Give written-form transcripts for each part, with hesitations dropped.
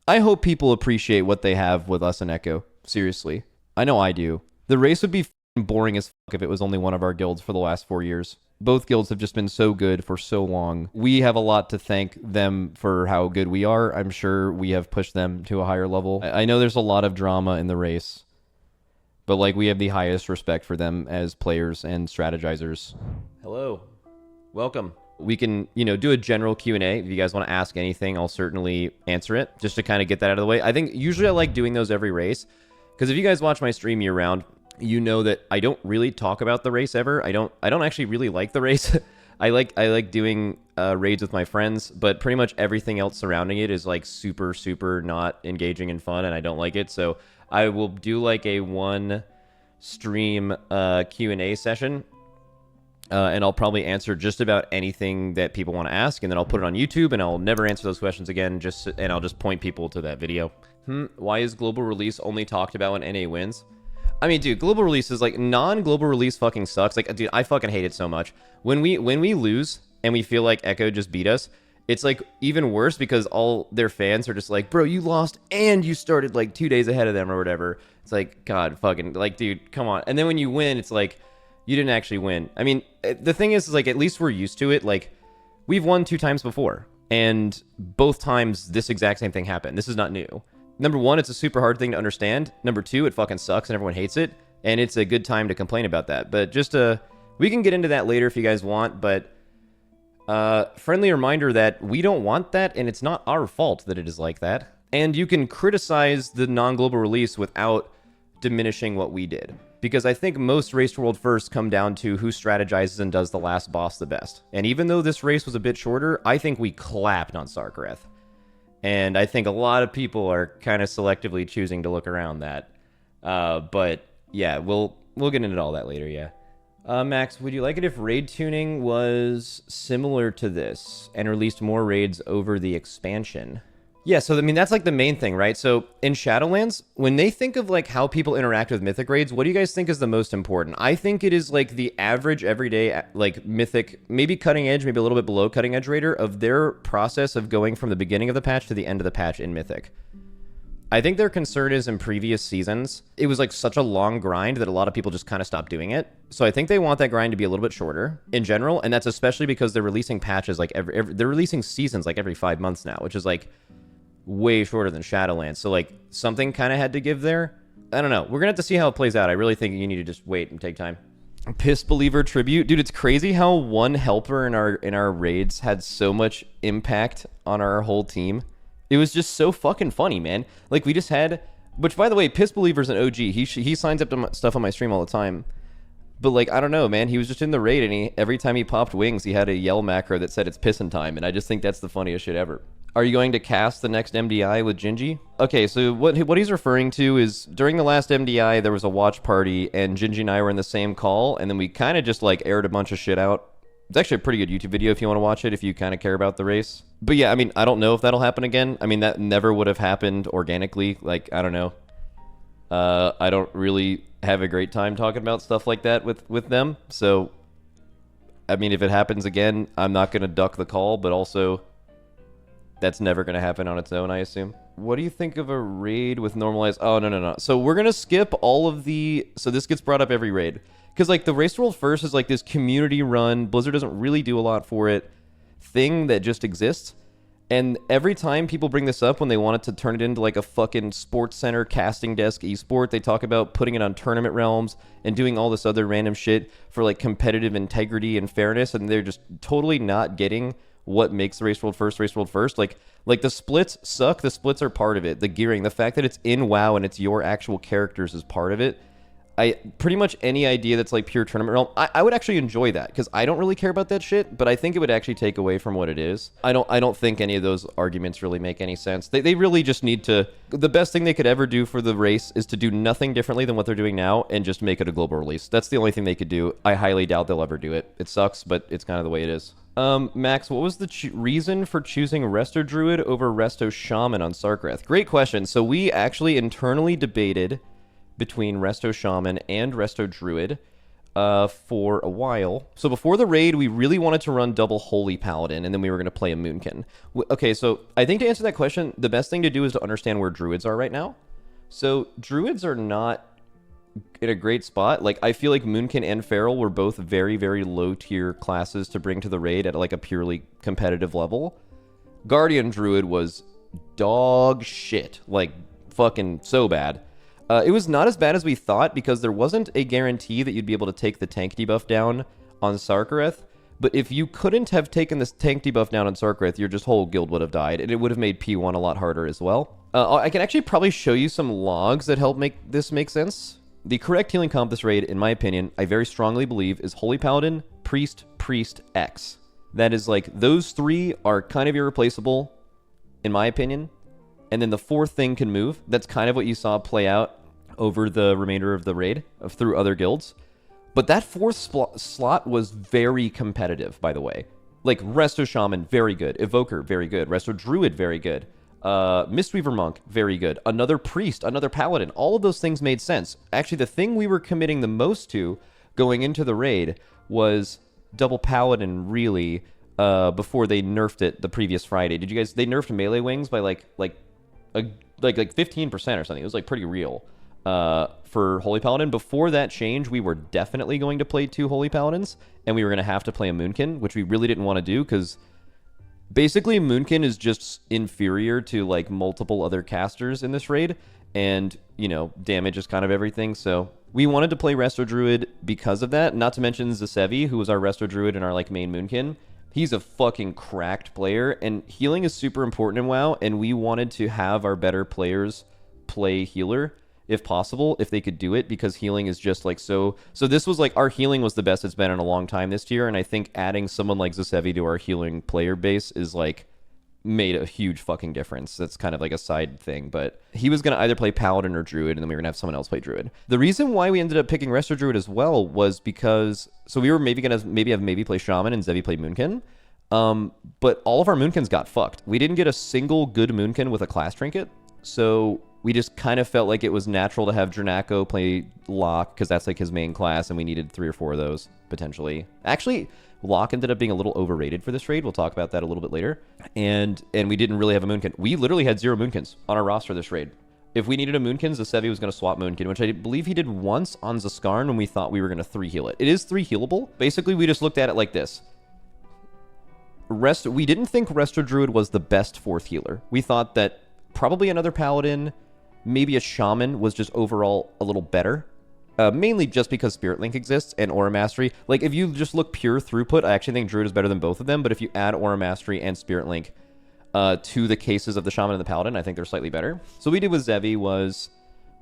I hope people appreciate what they have with us and Echo. Seriously. I know I do. The race would be f***ing boring as fuck if it was only one of our guilds for the last 4 years. Both guilds have just been so good for so long. We have a lot to thank them for how good we are. I'm sure we have pushed them to a higher level. I know there's a lot of drama in the race, but like we have the highest respect for them as players and strategizers. Hello. Welcome. We can, do a general Q&A. If you guys want to ask anything, I'll certainly answer it, just to kind of get that out of the way. I think usually I like doing those every race, because if you guys watch my stream year round, you know that I don't really talk about the race ever. I don't actually really like the race. I like doing raids with my friends, but pretty much everything else surrounding it is like super not engaging and fun, and I don't like it. So I will do like a one stream Q&A session. And I'll probably answer just about anything that people want to ask, and then I'll put it on YouTube, and I'll never answer those questions again, and I'll just point people to that video. Why is global release only talked about when NA wins? I mean, dude, global release is like, non-global release fucking sucks. Like, dude, I fucking hate it so much. When we lose and we feel like Echo just beat us, it's like even worse because all their fans are just like, bro, you lost and you started like 2 days ahead of them or whatever. It's like, God, fucking, like, dude, come on. And then when you win, it's like, you didn't actually win. I mean, the thing is like, at least we're used to it. Like, we've won 2 times before, and both times this exact same thing happened. This is not new. Number one, it's a super hard thing to understand. Number two, it fucking sucks and everyone hates it, and it's a good time to complain about that. But just we can get into that later if you guys want, but friendly reminder that we don't want that, and it's not our fault that it is like that. And you can criticize the non-global release without diminishing what we did. Because I think most Race to World First come down to who strategizes and does the last boss the best. And even though this race was a bit shorter, I think we clapped on Sarkareth. And I think a lot of people are kind of selectively choosing to look around that. But yeah, we'll get into all that later, yeah. Max, would you like it if raid tuning was similar to this and released more raids over the expansion? Yeah, so I mean, that's like the main thing, right? So in Shadowlands, when they think of like how people interact with Mythic raids, what do you guys think is the most important? I think it is like the average everyday, like Mythic, maybe cutting edge, maybe a little bit below cutting edge raider of their process of going from the beginning of the patch to the end of the patch in Mythic. I think their concern is in previous seasons, it was like such a long grind that a lot of people just kind of stopped doing it. So I think they want that grind to be a little bit shorter in general, and that's especially because they're releasing patches like they're releasing seasons like every 5 months now, which is like way shorter than Shadowlands. So like something kind of had to give there. I don't know. We're gonna have to see how it plays out. I really think you need to just wait and take time. Piss Believer tribute, dude. It's crazy how one helper in our raids had so much impact on our whole team. It was just so fucking funny, man. Like we just had, which by the way, Piss Believer's an OG. He signs up to stuff on my stream all the time. But like, I don't know, man. He was just in the raid, and every time he popped wings, he had a yell macro that said it's pissin' time, and I just think that's the funniest shit ever. Are you going to cast the next MDI with Gingi? Okay, so what he's referring to is during the last MDI, there was a watch party, and Gingi and I were in the same call, and then we kind of just like aired a bunch of shit out. It's actually a pretty good YouTube video if you want to watch it, if you kind of care about the race. But yeah, I mean, I don't know if that'll happen again. I mean, that never would have happened organically. Like, I don't know. I don't really have a great time talking about stuff like that with them. So, I mean, if it happens again, I'm not going to duck the call, but also that's never going to happen on its own, I assume. What do you think of a raid with normalized... Oh, no. So we're going to skip all of the... So this gets brought up every raid. Because, like, the Race to World First is, like, this community-run, Blizzard doesn't really do a lot for it, thing that just exists. And every time people bring this up when they want it to turn it into, like, a fucking Sports Center casting desk esport, they talk about putting it on tournament realms and doing all this other random shit for, like, competitive integrity and fairness, and they're just totally not getting what makes the Race to World First. Like the splits suck. The splits are part of it. The gearing, the fact that it's in WoW and it's your actual characters is part of it. Pretty much any idea that's like pure tournament realm, I would actually enjoy that because I don't really care about that shit, but I think it would actually take away from what it is. I don't think any of those arguments really make any sense. They really just need to... The best thing they could ever do for the race is to do nothing differently than what they're doing now and just make it a global release. That's the only thing they could do. I highly doubt they'll ever do it. It sucks, but it's kind of the way it is. Max, what was the reason for choosing Resto Druid over Resto Shaman on Sarkareth? Great question. So we actually internally debated between Resto Shaman and Resto Druid. for a while. So before the raid, we really wanted to run double Holy Paladin, and then we were going to play a Moonkin. Okay, so I think to answer that question, the best thing to do is to understand where Druids are right now. So Druids are not in a great spot. Like, I feel like Moonkin and Feral were both very, very low-tier classes to bring to the raid at, like, a purely competitive level. Guardian Druid was dog shit. Like, fucking so bad. It was not as bad as we thought because there wasn't a guarantee that you'd be able to take the tank debuff down on Sarkareth. But if you couldn't have taken this tank debuff down on Sarkareth, your just whole guild would have died, and it would have made P1 a lot harder as well. I can actually probably show you some logs that help make this make sense. The correct healing comp this raid, in my opinion, I very strongly believe is Holy Paladin, Priest, Priest, X. That is like, those three are kind of irreplaceable, in my opinion. And then the fourth thing can move. That's kind of what you saw play out over the remainder of the raid through other guilds. But that fourth slot was very competitive, by the way. Like, Resto Shaman, very good. Evoker, very good. Resto Druid, very good. Mistweaver Monk, very good. Another Priest, another Paladin. All of those things made sense. Actually, the thing we were committing the most to going into the raid was double Paladin, really, before they nerfed it the previous Friday. Did you guys... They nerfed melee wings by, like 15% or something. It was, like, pretty real. For Holy Paladin. Before that change, we were definitely going to play 2 Holy Paladins, and we were going to have to play a Moonkin, which we really didn't want to do, because basically Moonkin is just inferior to, like, multiple other casters in this raid, and, you know, damage is kind of everything, so we wanted to play Resto Druid because of that, not to mention Zasevi, who was our Resto Druid and our, like, main Moonkin. He's a fucking cracked player, and healing is super important in WoW, and we wanted to have our better players play healer, if possible, if they could do it, because healing is just like so this was like, our healing was the best it's been in a long time this tier, and I think adding someone like Zasevi to our healing player base is like made a huge fucking difference. That's kind of like a side thing, but he was going to either play Paladin or Druid, and then we were going to have someone else play Druid. The reason why we ended up picking Resto Druid as well was because, so we were maybe going to maybe play Shaman and Zevi play Moonkin, but all of our Moonkins got fucked. We didn't get a single good Moonkin with a class trinket, so we just kind of felt like it was natural to have Dranaco play Locke, because that's like his main class, and we needed 3 or 4 of those, potentially. Actually, Locke ended up being a little overrated for this raid. We'll talk about that a little bit later. And we didn't really have a Moonkin. We literally had 0 Moonkins on our roster this raid. If we needed a Moonkin, Zasevi was going to swap Moonkin, which I believe he did once on Zaskarn when we thought we were going to 3 heal it. It is 3 healable. Basically, we just looked at it like this. We didn't think Resto Druid was the best 4th healer. We thought that probably another Paladin, maybe a Shaman was just overall a little better. Mainly just because Spirit Link exists and Aura Mastery. Like, if you just look pure throughput, I actually think Druid is better than both of them, but if you add Aura Mastery and Spirit Link to the cases of the Shaman and the Paladin, I think they're slightly better. So what we did with Zevi was,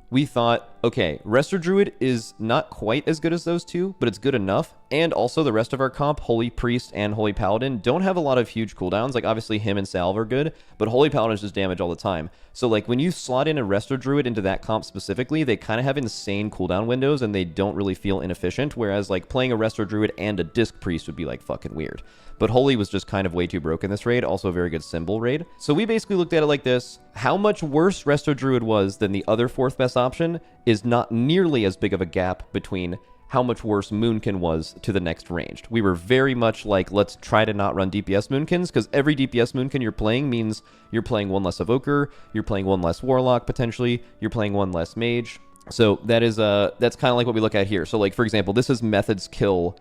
we thought, okay, Resto Druid is not quite as good as those two, but it's good enough. And also the rest of our comp, Holy Priest and Holy Paladin, don't have a lot of huge cooldowns. Like, obviously him and Salve are good, but Holy Paladin is just damage all the time. So, like, when you slot in a Resto Druid into that comp specifically, they kind of have insane cooldown windows, and they don't really feel inefficient, whereas, like, playing a Resto Druid and a Disc Priest would be, like, fucking weird. But Holy was just kind of way too broken this raid. Also a very good symbol raid. So we basically looked at it like this. How much worse Resto Druid was than the other 4th best option is not nearly as big of a gap between how much worse Moonkin was to the next ranged. We were very much like, let's try to not run DPS Moonkins, because every DPS Moonkin you're playing means you're playing 1 less Evoker, you're playing 1 less Warlock, potentially, you're playing 1 less Mage. So that is, that's kind of like what we look at here. So, like, for example, this is Method's kill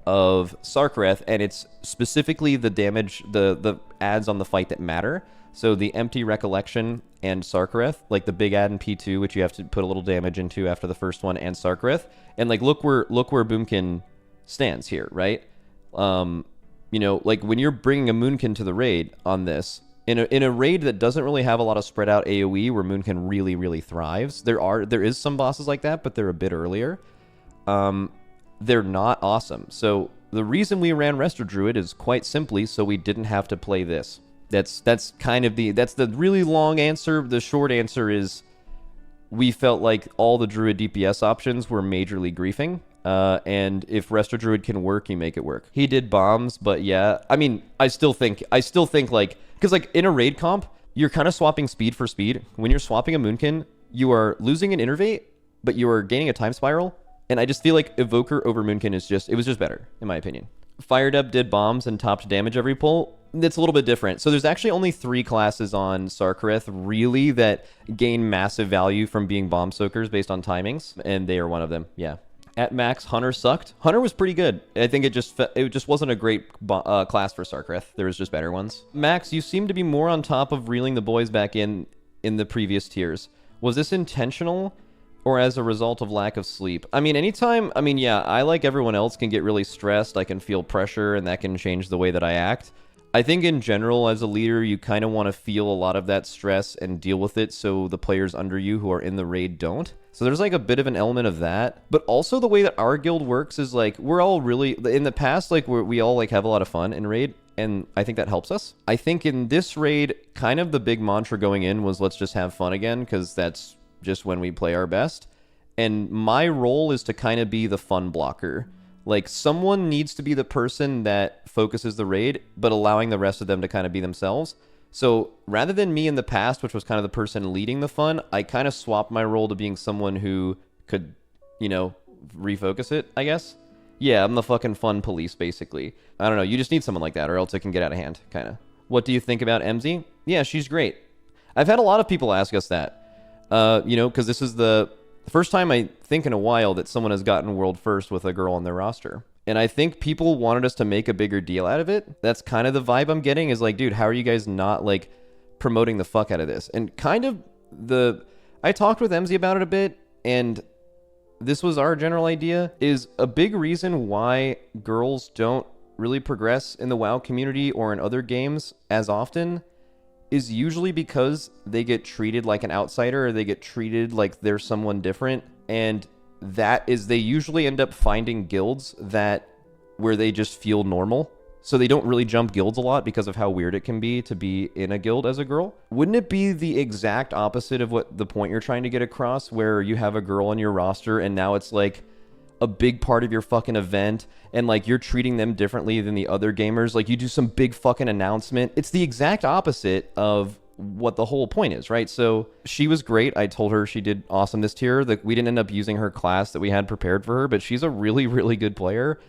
of Sarkareth, and it's specifically the damage, the adds on the fight that matter. So the Empty Recollection and Sarkareth, like the big ad in P2, which you have to put a little damage into after the first one, and Sarkareth. And, like, look where Boomkin stands here, right? You know, like, when you're bringing a Moonkin to the raid on this, in a raid that doesn't really have a lot of spread out AoE where Moonkin really, really thrives, there is some bosses like that, but they're a bit earlier. They're not awesome. So the reason we ran Resto Druid is quite simply so we didn't have to play this. That's kind of that's the really long answer. The short answer is we felt like all the Druid DPS options were majorly griefing. And if Resto Druid can work, you make it work. He did bombs, but yeah, I mean, I still think like, because, like, in a raid comp, you're kind of swapping speed for speed. When you're swapping a Moonkin, you are losing an Innervate, but you are gaining a Time Spiral. And I just feel like Evoker over Moonkin it was just better, in my opinion. Firedub did bombs and topped damage every pull. That's a little bit different. So there's actually only 3 classes on Sarkareth, really, that gain massive value from being bomb soakers based on timings, and they are one of them, yeah. At max, Hunter sucked. Hunter was pretty good. I think it just wasn't a great class for Sarkareth. There was just better ones. Max, you seem to be more on top of reeling the boys back in the previous tiers. Was this intentional or as a result of lack of sleep? I mean, yeah, I, like everyone else, can get really stressed. I can feel pressure, and that can change the way that I act. I think in general, as a leader, you kind of want to feel a lot of that stress and deal with it so the players under you who are in the raid don't. So there's like a bit of an element of that. But also the way that our guild works is like, we're all really, in the past, like we all like have a lot of fun in raid, and I think that helps us. I think in this raid, kind of the big mantra going in was let's just have fun again, because that's just when we play our best. And my role is to kind of be the fun blocker. Like, someone needs to be the person that focuses the raid, but allowing the rest of them to kind of be themselves. So rather than me in the past, which was kind of the person leading the fun, I kind of swapped my role to being someone who could, you know, refocus it, I guess. Yeah, I'm the fucking fun police, basically. I don't know, you just need someone like that, or else it can get out of hand, kind of. What do you think about Emsy? Yeah, she's great. I've had a lot of people ask us that. You know, because this is the first time, I think, in a while that someone has gotten world first with a girl on their roster. And I think people wanted us to make a bigger deal out of it. That's kind of the vibe I'm getting, is like, dude, how are you guys not, like, promoting the fuck out of this? And kind of I talked with Emsy about it a bit, and this was our general idea, is a big reason why girls don't really progress in the WoW community or in other games as often is usually because they get treated like an outsider, or they get treated like they're someone different. And that is, they usually end up finding guilds where they just feel normal. So they don't really jump guilds a lot because of how weird it can be to be in a guild as a girl. Wouldn't it be the exact opposite of what the point you're trying to get across, where you have a girl on your roster and now it's like a big part of your fucking event, and like you're treating them differently than the other gamers? Like, you do some big fucking announcement. It's the exact opposite of what the whole point is, right? So she was great. I told her she did awesome this tier. Like, we didn't end up using her class that we had prepared for her, but she's a really, really good player.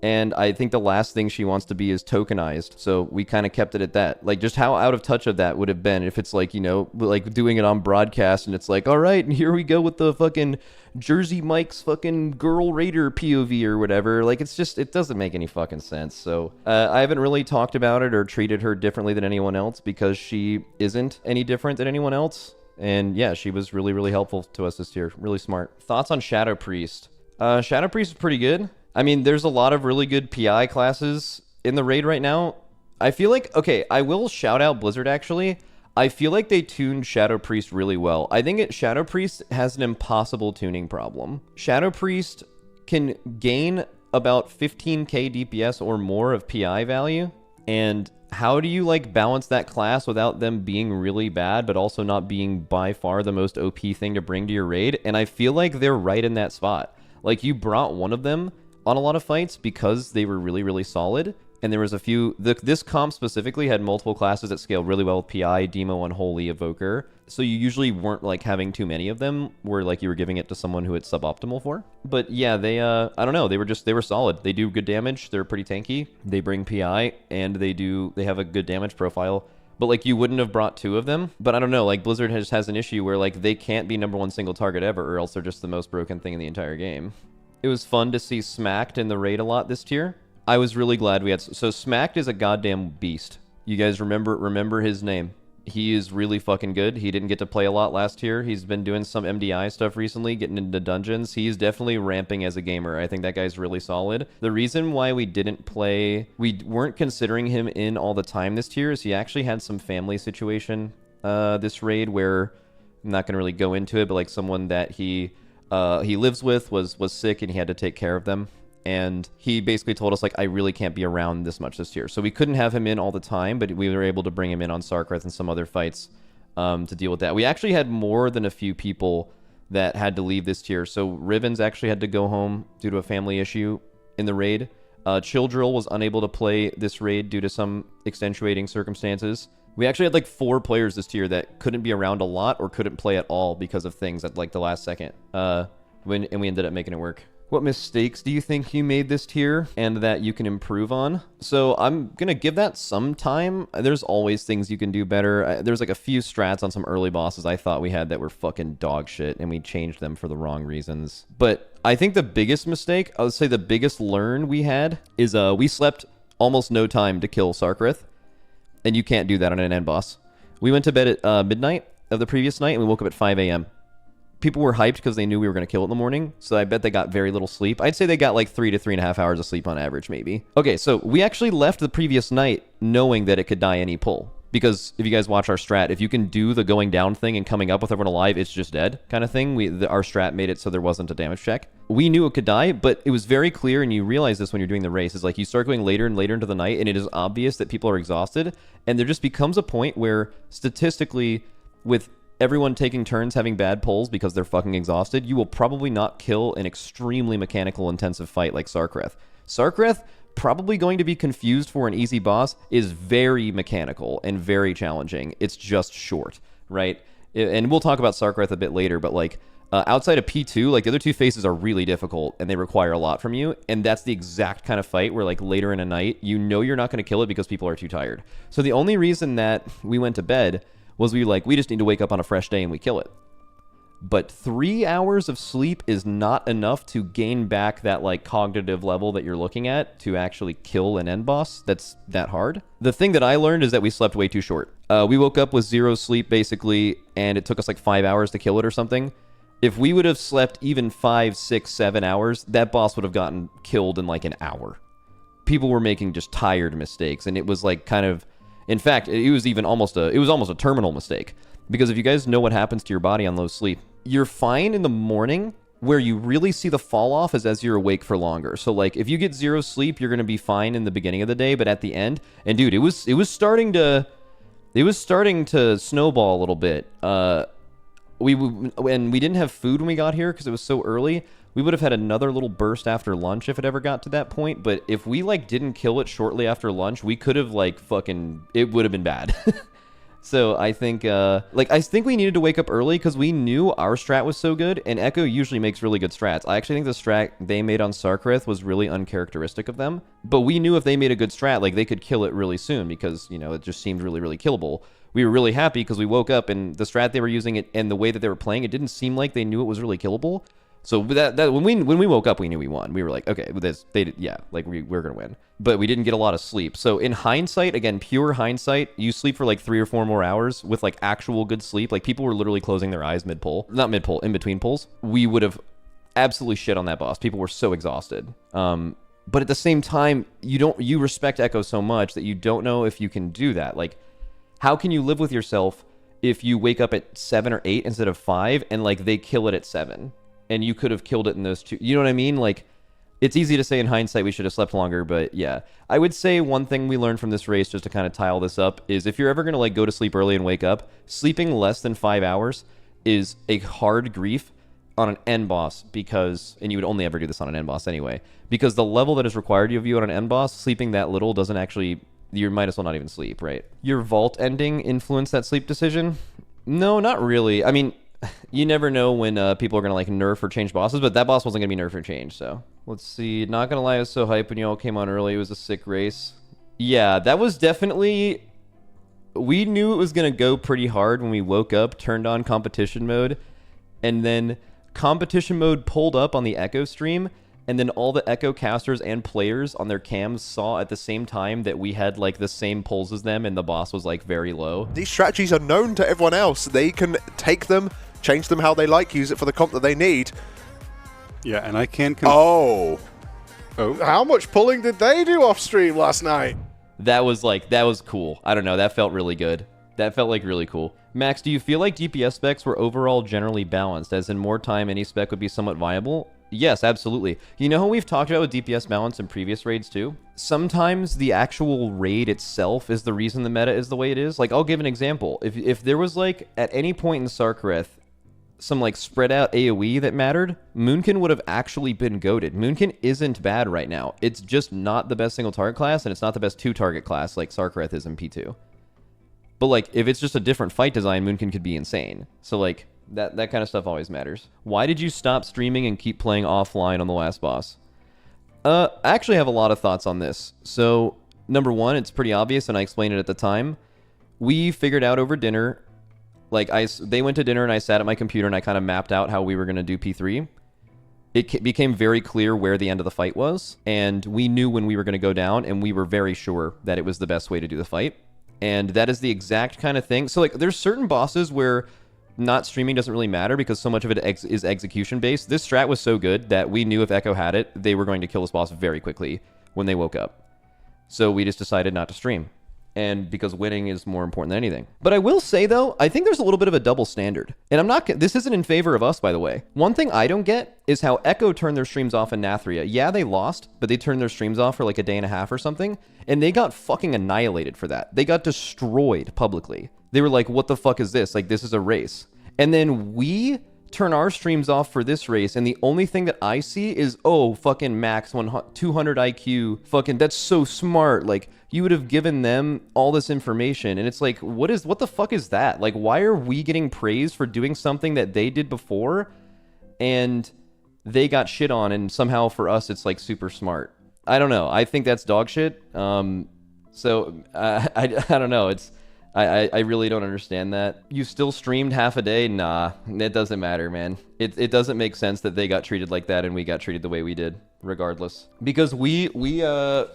And I think the last thing she wants to be is tokenized. So we kind of kept it at that. Like, just how out of touch of that would have been if it's like, you know, like doing it on broadcast and it's like, all right, and here we go with the fucking Jersey Mike's fucking girl raider POV or whatever. Like, it's just, it doesn't make any fucking sense. So I haven't really talked about it or treated her differently than anyone else, because she isn't any different than anyone else. And yeah, she was really, really helpful to us this year. Really smart. Thoughts on Shadow Priest? Shadow Priest is pretty good. I mean, there's a lot of really good PI classes in the raid right now. I feel like, okay, I will shout out Blizzard, actually. I feel like they tuned Shadow Priest really well. I think Shadow Priest has an impossible tuning problem. Shadow Priest can gain about 15k DPS or more of PI value. And how do you, like, balance that class without them being really bad, but also not being by far the most OP thing to bring to your raid? And I feel like they're right in that spot. Like, you brought one of them on a lot of fights because they were really, really solid. And there was a few, this comp specifically had multiple classes that scaled really well with PI, Demo, Unholy, Evoker. So you usually weren't like having too many of them where like you were giving it to someone who it's suboptimal for. But yeah, they, I don't know, they were solid. They do good damage, they're pretty tanky, they bring PI, and they have a good damage profile. But like, you wouldn't have brought 2 of them. But I don't know, like Blizzard has an issue where like they can't be #1 single target ever, or else they're just the most broken thing in the entire game. It was fun to see Smacked in the raid a lot this tier. I was really glad we had... So Smacked is a goddamn beast. You guys remember his name. He is really fucking good. He didn't get to play a lot last year. He's been doing some MDI stuff recently, getting into dungeons. He's definitely ramping as a gamer. I think that guy's really solid. The reason why we weren't considering him in all the time this tier is he actually had some family situation this raid where, I'm not going to really go into it, but like someone that he lives with was sick and he had to take care of them. And he basically told us, like, I really can't be around this much this year. So we couldn't have him in all the time, but we were able to bring him in on Sarkareth and some other fights to deal with that. We actually had more than a few people that had to leave this tier. So Rivens actually had to go home due to a family issue in the raid. Childrill was unable to play this raid due to some extenuating circumstances. We actually had like 4 players this tier that couldn't be around a lot or couldn't play at all because of things at like the last second. And we ended up making it work. What mistakes do you think you made this tier and that you can improve on? So I'm going to give that some time. There's always things you can do better. There's like a few strats on some early bosses I thought we had that were fucking dog shit, and we changed them for the wrong reasons. But I think the biggest mistake, I would say the biggest learn we had is we slept almost no time to kill Sarkareth, and you can't do that on an end boss. We went to bed at midnight of the previous night, and we woke up at 5 a.m. People were hyped because they knew we were going to kill it in the morning, so I bet they got very little sleep. I'd say they got like 3 to 3.5 hours of sleep on average, maybe. Okay, so we actually left the previous night knowing that it could die any pull. Because if you guys watch our strat, if you can do the going down thing and coming up with everyone alive, it's just dead kind of thing. Our strat made it so there wasn't a damage check. We knew it could die, but it was very clear, and you realize this when you're doing the race, is like you start going later and later into the night, and it is obvious that people are exhausted, and there just becomes a point where statistically, with everyone taking turns having bad pulls because they're fucking exhausted, you will probably not kill an extremely mechanical intensive fight like Sarkareth. Sarkareth, probably going to be confused for an easy boss, is very mechanical and very challenging. It's just short, right? And we'll talk about Sarkareth a bit later, but like outside of P2, like the other two phases are really difficult and they require a lot from you, and that's the exact kind of fight where like later in a night, you know you're not going to kill it because people are too tired. So the only reason that we went to bed was we just need to wake up on a fresh day and we kill it. But 3 hours of sleep is not enough to gain back that like cognitive level that you're looking at to actually kill an end boss that's that hard. The thing that I learned is that we slept way too short. We woke up with 0 sleep basically, and it took us like 5 hours to kill it or something. If we would have slept even 5, 6, 7 hours, that boss would have gotten killed in like an hour. People were making just tired mistakes, and it was like kind of, in fact, it was almost a terminal mistake. Because if you guys know what happens to your body on low sleep, you're fine in the morning. Where you really see the fall off is as you're awake for longer. So like if you get 0 sleep, you're going to be fine in the beginning of the day, but at the end, and dude, it was starting to snowball a little bit. When we didn't have food when we got here because it was so early, we would have had another little burst after lunch if it ever got to that point. But if we like didn't kill it shortly after lunch, we could have like it would have been bad. So I think we needed to wake up early because we knew our strat was so good, and Echo usually makes really good strats. I actually think the strat they made on Sarkareth was really uncharacteristic of them, but we knew if they made a good strat, like they could kill it really soon because, you know, it just seemed really, really killable. We were really happy because we woke up and the strat they were using it and the way that they were playing, it didn't seem like they knew it was really killable. So that when we woke up, we knew we won. We were like, okay, with this, we're gonna win. But we didn't get a lot of sleep. So in hindsight, again, pure hindsight, you sleep for like 3 or 4 more hours with like actual good sleep. Like people were literally closing their eyes in between pulls. We would have absolutely shit on that boss. People were so exhausted. But at the same time, you respect Echo so much that you don't know if you can do that. Like, how can you live with yourself if you wake up at 7 or 8 instead of 5 and like they kill it at 7? And you could have killed it in those 2. You know what I mean? Like, it's easy to say in hindsight we should have slept longer, but yeah. I would say one thing we learned from this race, just to kind of tie all this up, is if you're ever going to like go to sleep early and wake up, sleeping less than 5 hours is a hard grief on an end boss because, and you would only ever do this on an end boss anyway, because the level that is required of you on an end boss, sleeping that little doesn't actually, you might as well not even sleep, right? Your vault ending influenced that sleep decision? No, not really. I mean, you never know when people are going to like nerf or change bosses, but that boss wasn't going to be nerfed or changed, so. Let's see. Not going to lie, I was so hyped when you all came on early. It was a sick race. Yeah, that was definitely... We knew it was going to go pretty hard when we woke up, turned on competition mode, and then competition mode pulled up on the Echo stream, and then all the Echo casters and players on their cams saw at the same time that we had like the same pulls as them and the boss was like very low. These strategies are known to everyone else. They can take them, change them how they like, use it for the comp that they need. Yeah, and I can... Oh. How much pulling did they do off stream last night? That was cool. I don't know, that felt really good. That felt like really cool. Max, do you feel like DPS specs were overall generally balanced, as in more time any spec would be somewhat viable? Yes, absolutely. You know how we've talked about with DPS balance in previous raids too? Sometimes the actual raid itself is the reason the meta is the way it is. Like, I'll give an example. If there was like, at any point in Sarkareth, some like spread out AoE that mattered, Moonkin would have actually been goated. Moonkin isn't bad right now. It's just not the best single target class, and it's not the best 2-target class like Sarkareth is in P2. But like, if it's just a different fight design, Moonkin could be insane. So like, That kind of stuff always matters. Why did you stop streaming and keep playing offline on the last boss? I actually have a lot of thoughts on this. So, number one, it's pretty obvious, and I explained it at the time. We figured out over dinner, like, they went to dinner, and I sat at my computer, and I kind of mapped out how we were going to do P3. It became very clear where the end of the fight was, and we knew when we were going to go down, and we were very sure that it was the best way to do the fight. And that is the exact kind of thing. So, like, there's certain bosses where not streaming doesn't really matter because so much of it is execution based. This strat was so good that we knew if Echo had it, they were going to kill this boss very quickly when they woke up. So we just decided not to stream. And because winning is more important than anything. But I will say, though, I think there's a little bit of a double standard. And I'm not, this isn't in favor of us, by the way. One thing I don't get is how Echo turned their streams off in Nathria. Yeah, they lost, but they turned their streams off for like a day and a half or something. And they got fucking annihilated for that. They got destroyed publicly. They were like, what the fuck is this? Like, this is a race. And then we turn our streams off for this race, and the only thing that I see is, oh, fucking max 200 IQ. Fucking, that's so smart. Like, you would have given them all this information. And it's like, what the fuck is that? Like, why are we getting praised for doing something that they did before and they got shit on, and somehow for us it's like super smart? I don't know. I think that's dog shit. So I don't know. I really don't understand that. You still streamed half a day? Nah, it doesn't matter, man. It doesn't make sense that they got treated like that and we got treated the way we did, regardless. Because we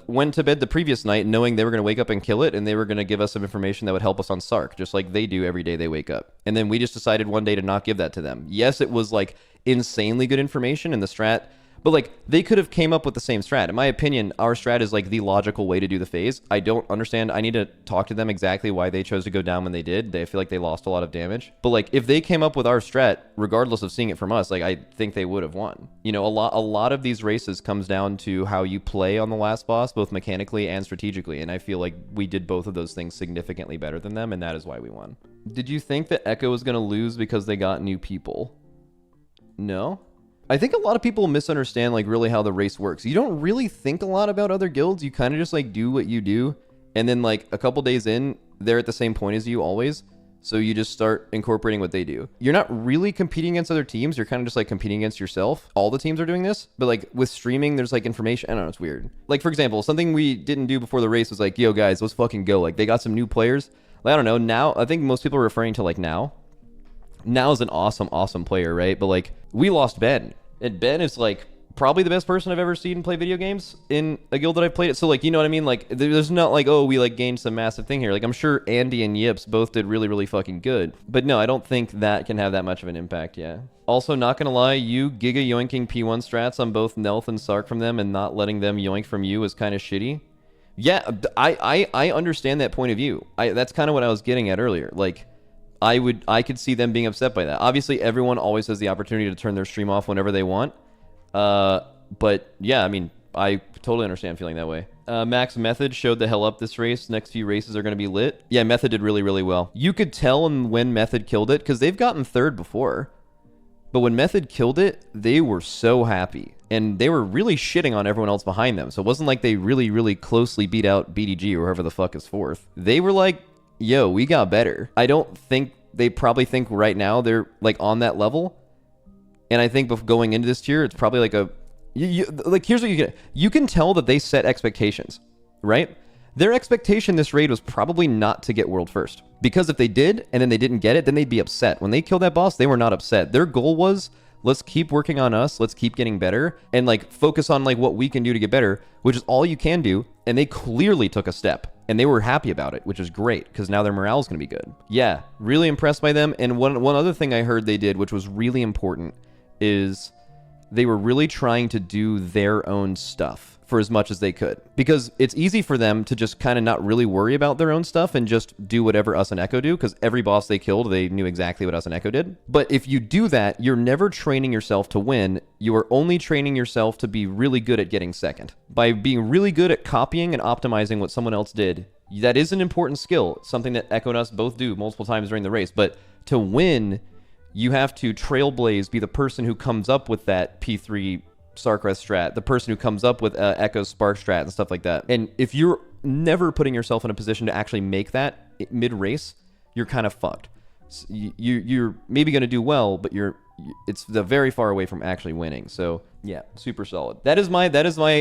went to bed the previous night knowing they were going to wake up and kill it, and they were going to give us some information that would help us on Sark, just like they do every day they wake up. And then we just decided one day to not give that to them. Yes, it was like insanely good information in the strat, but like they could have came up with the same strat. In my opinion, our strat is like the logical way to do the phase. I don't understand. I need to talk to them exactly why they chose to go down when they did. They feel like they lost a lot of damage. But like if they came up with our strat, regardless of seeing it from us, like I think they would have won. You know, a lot of these races comes down to how you play on the last boss, both mechanically and strategically. And I feel like we did both of those things significantly better than them, and that is why we won. Did you think that Echo was going to lose because they got new people? No. I think a lot of people misunderstand like really how the race works. You don't really think a lot about other guilds. You kind of just like do what you do. And then like a couple days in, they're at the same point as you always. So you just start incorporating what they do. You're not really competing against other teams. You're kind of just like competing against yourself. All the teams are doing this. But like with streaming, there's like information. I don't know, it's weird. Like for example, something we didn't do before the race was like, yo guys, let's fucking go. Like they got some new players. Like, I don't know. Now, I think most people are referring to like Now. Now is an awesome player, right? But like we lost Ben. And Ben is like probably the best person I've ever seen play video games in a guild that I've played it. So like, you know what I mean? Like there's not like, oh, we like gained some massive thing here. Like I'm sure Andy and Yipz both did really fucking good. But no, I don't think that can have that much of an impact, yeah. Also, not gonna lie, you giga yoinking P1 strats on both Nelth and Sark from them and not letting them yoink from you is kind of shitty. Yeah, I understand that point of view. That's kind of what I was getting at earlier. Like I could see them being upset by that. Obviously, everyone always has the opportunity to turn their stream off whenever they want. But yeah, I mean, I totally understand feeling that way. Max Method showed the hell up this race. Next few races are going to be lit. Yeah, Method did really well. You could tell when Method killed it, because they've gotten third before. But when Method killed it, they were so happy. And they were really shitting on everyone else behind them. So it wasn't like they really closely beat out BDG or whoever the fuck is fourth. They were like, yo, we got better. I don't think they probably think right now they're like on that level. And I think going into this tier, it's probably like like here's what you get. You can tell that they set expectations, right? Their expectation this raid was probably not to get world first. Because if they did, and then they didn't get it, then they'd be upset. When they killed that boss, they were not upset. Their goal was, let's keep working on us, let's keep getting better, and like focus on like what we can do to get better, which is all you can do. And they clearly took a step. And they were happy about it, which is great, because now their morale is going to be good. Yeah, really impressed by them. And one other thing I heard they did, which was really important, is they were really trying to do their own stuff for as much as they could. Because it's easy for them to just kind of not really worry about their own stuff and just do whatever us and Echo do, because every boss they killed, they knew exactly what us and Echo did. But if you do that, you're never training yourself to win. You are only training yourself to be really good at getting second. By being really good at copying and optimizing what someone else did, that is an important skill, something that Echo and us both do multiple times during the race. But to win, you have to trailblaze, be the person who comes up with that P3 Sarkareth strat, the person who comes up with Echo's Spark strat and stuff like that. And if you're never putting yourself in a position to actually make that mid-race, you're kind of fucked. You're maybe going to do well, but it's very far away from actually winning. So yeah, super solid. That is my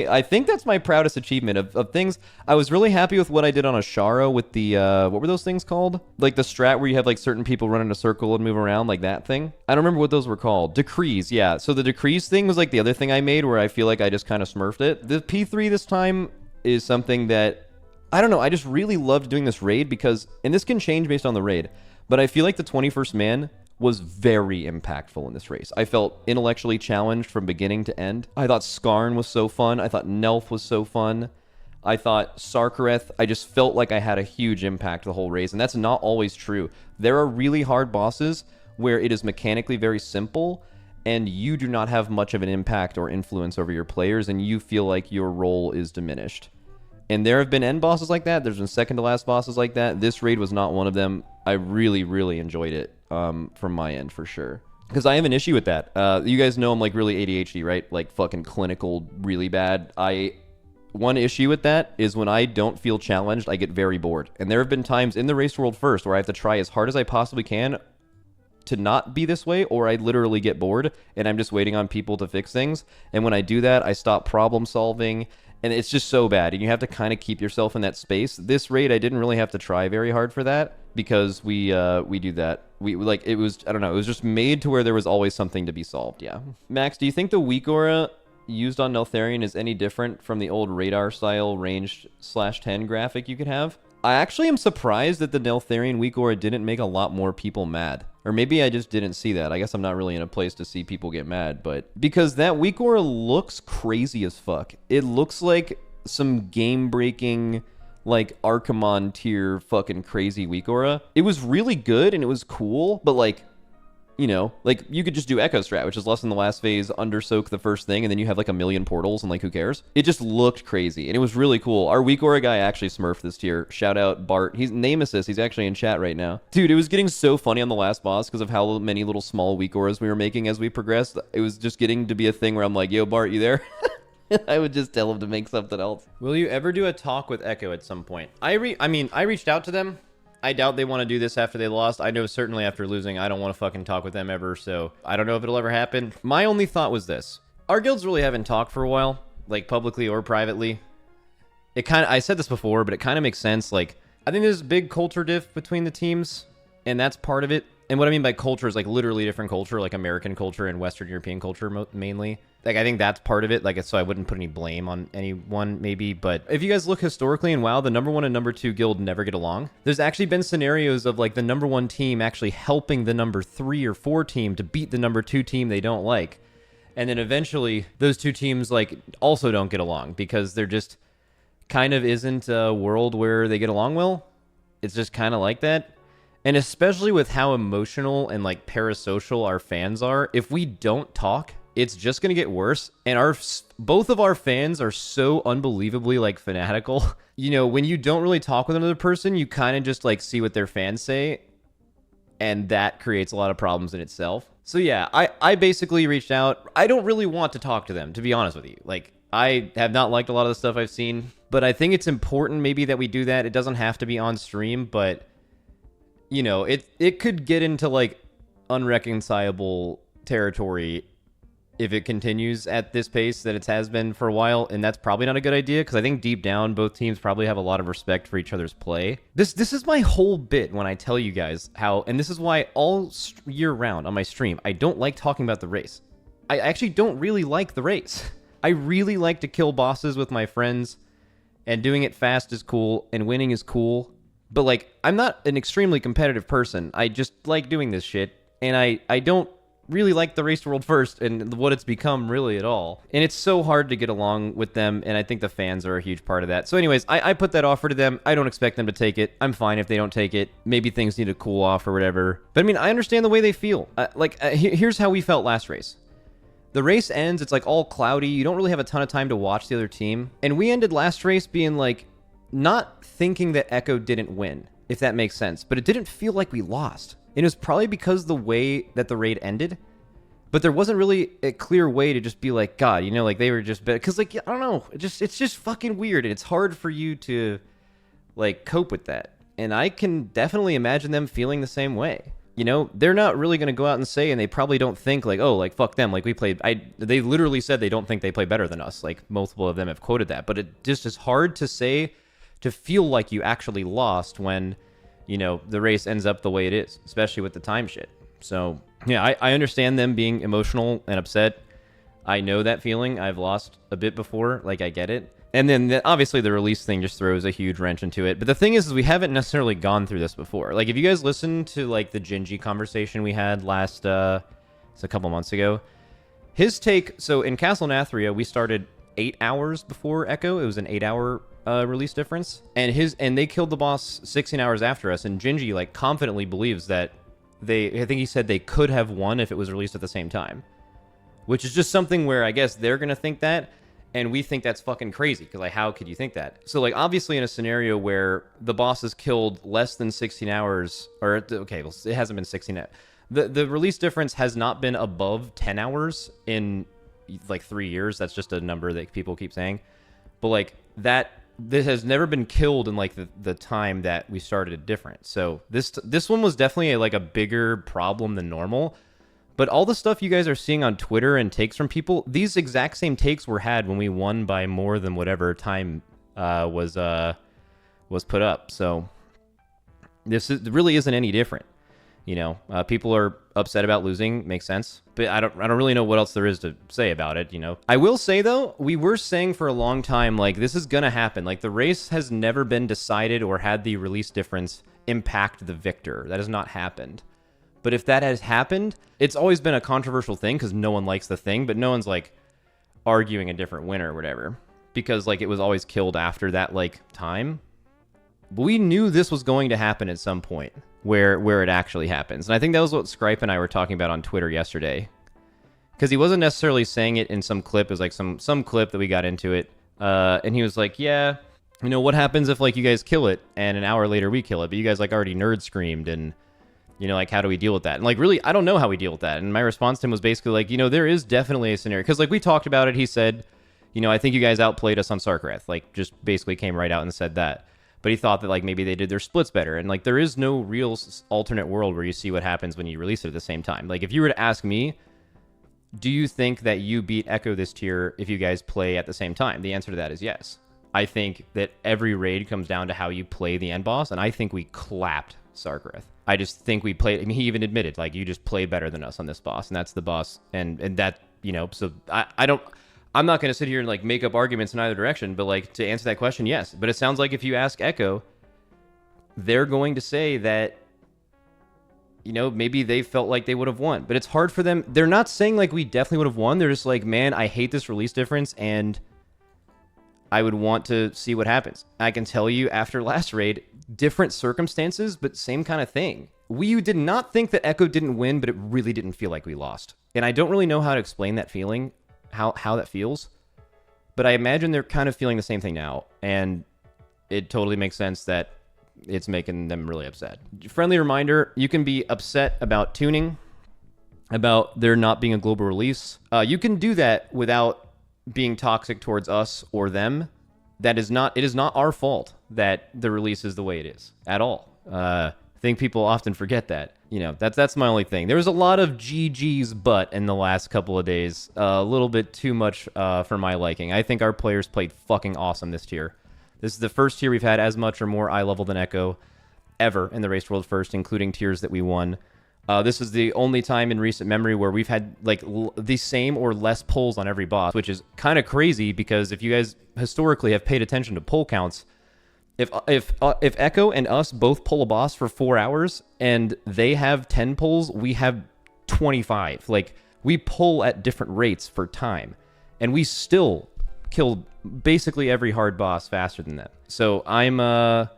I think that's my proudest achievement of things. I was really happy with what I did on Ashara with the what were those things called? Like the strat where you have like certain people run in a circle and move around, like that thing. I don't remember what those were called. Decrees, yeah. So the decrees thing was like the other thing I made where I feel like I just kind of smurfed it. The P3 this time is something that I don't know. I just really loved doing this raid because, and this can change based on the raid, but I feel like the 21st Man was very impactful in this race. I felt intellectually challenged from beginning to end. I thought Skarn was so fun. I thought Nelth was so fun. I thought Sarkareth, I just felt like I had a huge impact the whole race, and that's not always true. There are really hard bosses where it is mechanically very simple, and you do not have much of an impact or influence over your players, and you feel like your role is diminished. And there have been end bosses like that. There's been second to last bosses like that. This raid was not one of them. I really, really enjoyed it from my end for sure. Because I have an issue with that. You guys know I'm like really ADHD, right? Like fucking clinical, really bad. One issue with that is when I don't feel challenged, I get very bored. And there have been times in the Race World First where I have to try as hard as I possibly can to not be this way, or I literally get bored and I'm just waiting on people to fix things. And when I do that, I stop problem solving. And it's just so bad, and you have to kind of keep yourself in that space. This raid, I didn't really have to try very hard for that because we do that. We like it was, I don't know, it was just made to where there was always something to be solved. Yeah. Max, do you think the weak aura used on Neltharion is any different from the old radar style ranged /10 graphic you could have? I actually am surprised that the Neltharion weak aura didn't make a lot more people mad. Or maybe I just didn't see that. I guess I'm not really in a place to see people get mad, but because that weak aura looks crazy as fuck. It looks like some game-breaking, like Archimon tier fucking crazy weak aura. It was really good and it was cool, but like, you know, like you could just do Echo Strat, which is less than the last phase, undersoak the first thing, and then you have like a million portals, and like who cares? It just looked crazy, and it was really cool. Our weak aura guy actually smurfed this tier. Shout out Bart. He's Nemesis. He's actually in chat right now. Dude, it was getting so funny on the last boss because of how many little small weak auras we were making as we progressed. It was just getting to be a thing where I'm like, yo, Bart, you there? I would just tell him to make something else. Will you ever do a talk with Echo at some point? I reached out to them. I doubt they want to do this after they lost. I know certainly after losing, I don't want to fucking talk with them ever, so I don't know if it'll ever happen. My only thought was this. Our guilds really haven't talked for a while, like publicly or privately. I said this before, but it kind of makes sense. Like, I think there's a big culture diff between the teams, and that's part of it. And what I mean by culture is like literally different culture, like American culture and Western European culture mainly. Like, I think that's part of it. Like, so I wouldn't put any blame on anyone, maybe. But if you guys look historically in WoW, the number 1 and number 2 guild never get along. There's actually been scenarios of like the number 1 team actually helping the number 3 or 4 team to beat the number 2 team they don't like. And then eventually those two teams like also don't get along because there just kind of isn't a world where they get along well. It's just kind of like that. And especially with how emotional and like parasocial our fans are, if we don't talk, it's just going to get worse. And both of our fans are so unbelievably like fanatical. You know, when you don't really talk with another person, you kind of just like see what their fans say. And that creates a lot of problems in itself. So yeah, I basically reached out. I don't really want to talk to them, to be honest with you. Like, I have not liked a lot of the stuff I've seen, but I think it's important maybe that we do that. It doesn't have to be on stream, but you know, it could get into like unreconcilable territory if it continues at this pace that it has been for a while, and that's probably not a good idea because I think deep down both teams probably have a lot of respect for each other's play. This is my whole bit when I tell you guys how, and this is why all year round on my stream I don't like talking about the race. I actually don't really like the race. I really like to kill bosses with my friends, and doing it fast is cool, and winning is cool. But like, I'm not an extremely competitive person. I just like doing this shit, and I don't really like the Race World First and what it's become really at all. And it's so hard to get along with them, and I think the fans are a huge part of that. So anyways, I put that offer to them. I don't expect them to take it. I'm fine if they don't take it. Maybe things need to cool off or whatever. But I mean, I understand the way they feel. Here's how we felt last race. The race ends, it's like all cloudy. You don't really have a ton of time to watch the other team. And we ended last race being like, not thinking that Echo didn't win, if that makes sense. But it didn't feel like we lost. And it was probably because the way that the raid ended. But there wasn't really a clear way to just be like, God, you know, like they were just better. Because like, I don't know, it's just fucking weird. And it's hard for you to like cope with that. And I can definitely imagine them feeling the same way. you know, they're not really going to go out and say, and they probably don't think like, oh, like fuck them, like we played. They literally said they don't think they play better than us. Like multiple of them have quoted that, but it just is hard to say, to feel like you actually lost when, you know, the race ends up the way it is, especially with the time shit. So yeah, I understand them being emotional and upset. I know that feeling. I've lost a bit before, like I get it. And then obviously the release thing just throws a huge wrench into it. But the thing is we haven't necessarily gone through this before. Like if you guys listen to like the Gingi conversation we had last, it's a couple months ago, his take, so in Castle Nathria, we started 8 hours before Echo. It was an 8-hour release difference. And they killed the boss 16 hours after us. And Gingi like confidently believes that I think he said they could have won if it was released at the same time. Which is just something where I guess they're going to think that. And we think that's fucking crazy, because like, how could you think that? So like, obviously in a scenario where the boss is killed less than 16 hours, or okay, well, it hasn't been 16 hours. The release difference has not been above 10 hours in like 3 years. That's just a number that people keep saying. But like this has never been killed in like the time that we started it different. So this one was definitely a bigger problem than normal. But all the stuff you guys are seeing on Twitter and takes from people, these exact same takes were had when we won by more than whatever time was put up. So really isn't any different. You know, people are upset about losing, makes sense. But I don't really know what else there is to say about it, you know. I will say though, we were saying for a long time, like, this is gonna happen. Like, the race has never been decided or had the release difference impact the victor. That has not happened. But if that has happened, it's always been a controversial thing because no one likes the thing, but no one's like arguing a different winner or whatever, because like it was always killed after that like time. But we knew this was going to happen at some point where it actually happens. And I think that was what Scripe and I were talking about on Twitter yesterday, because he wasn't necessarily saying it in some clip. It was like some clip that we got into it. And he was like, yeah, you know, what happens if like you guys kill it and an hour later we kill it, but you guys like already nerd screamed, and you know, like, how do we deal with that? And like, really, I don't know how we deal with that. And my response to him was basically like, you know, there is definitely a scenario, because like we talked about it. He said, you know, I think you guys outplayed us on Sarkareth. Like, just basically came right out and said that. But he thought that like maybe they did their splits better. And like, there is no real alternate world where you see what happens when you release it at the same time. Like, if you were to ask me, do you think that you beat Echo this tier if you guys play at the same time? The answer to that is yes. I think that every raid comes down to how you play the end boss, and I think we clapped Sarkareth. I just think we played. I mean, he even admitted, like, you just play better than us on this boss, and that's the boss. And that, you know, so I'm not going to sit here and like make up arguments in either direction, but like, to answer that question, yes. But it sounds like if you ask Echo, they're going to say that, you know, maybe they felt like they would have won, but it's hard for them. They're not saying like we definitely would have won. They're just like, man, I hate this release difference, and I would want to see what happens. I can tell you after last raid, different circumstances, but same kind of thing. We did not think that Echo didn't win, but it really didn't feel like we lost. And I don't really know how to explain that feeling, how that feels. But I imagine they're kind of feeling the same thing now. And it totally makes sense that it's making them really upset. Friendly reminder, you can be upset about tuning, about there not being a global release. You can do that without being toxic towards us or them. It is not our fault that the release is the way it is at all. I think people often forget that. You know, that's my only thing. There was a lot of GG's butt in the last couple of days. A little bit too much for my liking. I think our players played fucking awesome this tier. This is the first tier we've had as much or more eye level than Echo ever in the Race World First, including tiers that we won. This is the only time in recent memory where we've had like the same or less pulls on every boss, which is kind of crazy, because if you guys historically have paid attention to pull counts, if Echo and us both pull a boss for 4 hours and they have 10 pulls, we have 25. Like, we pull at different rates for time, and we still kill basically every hard boss faster than that. So I'm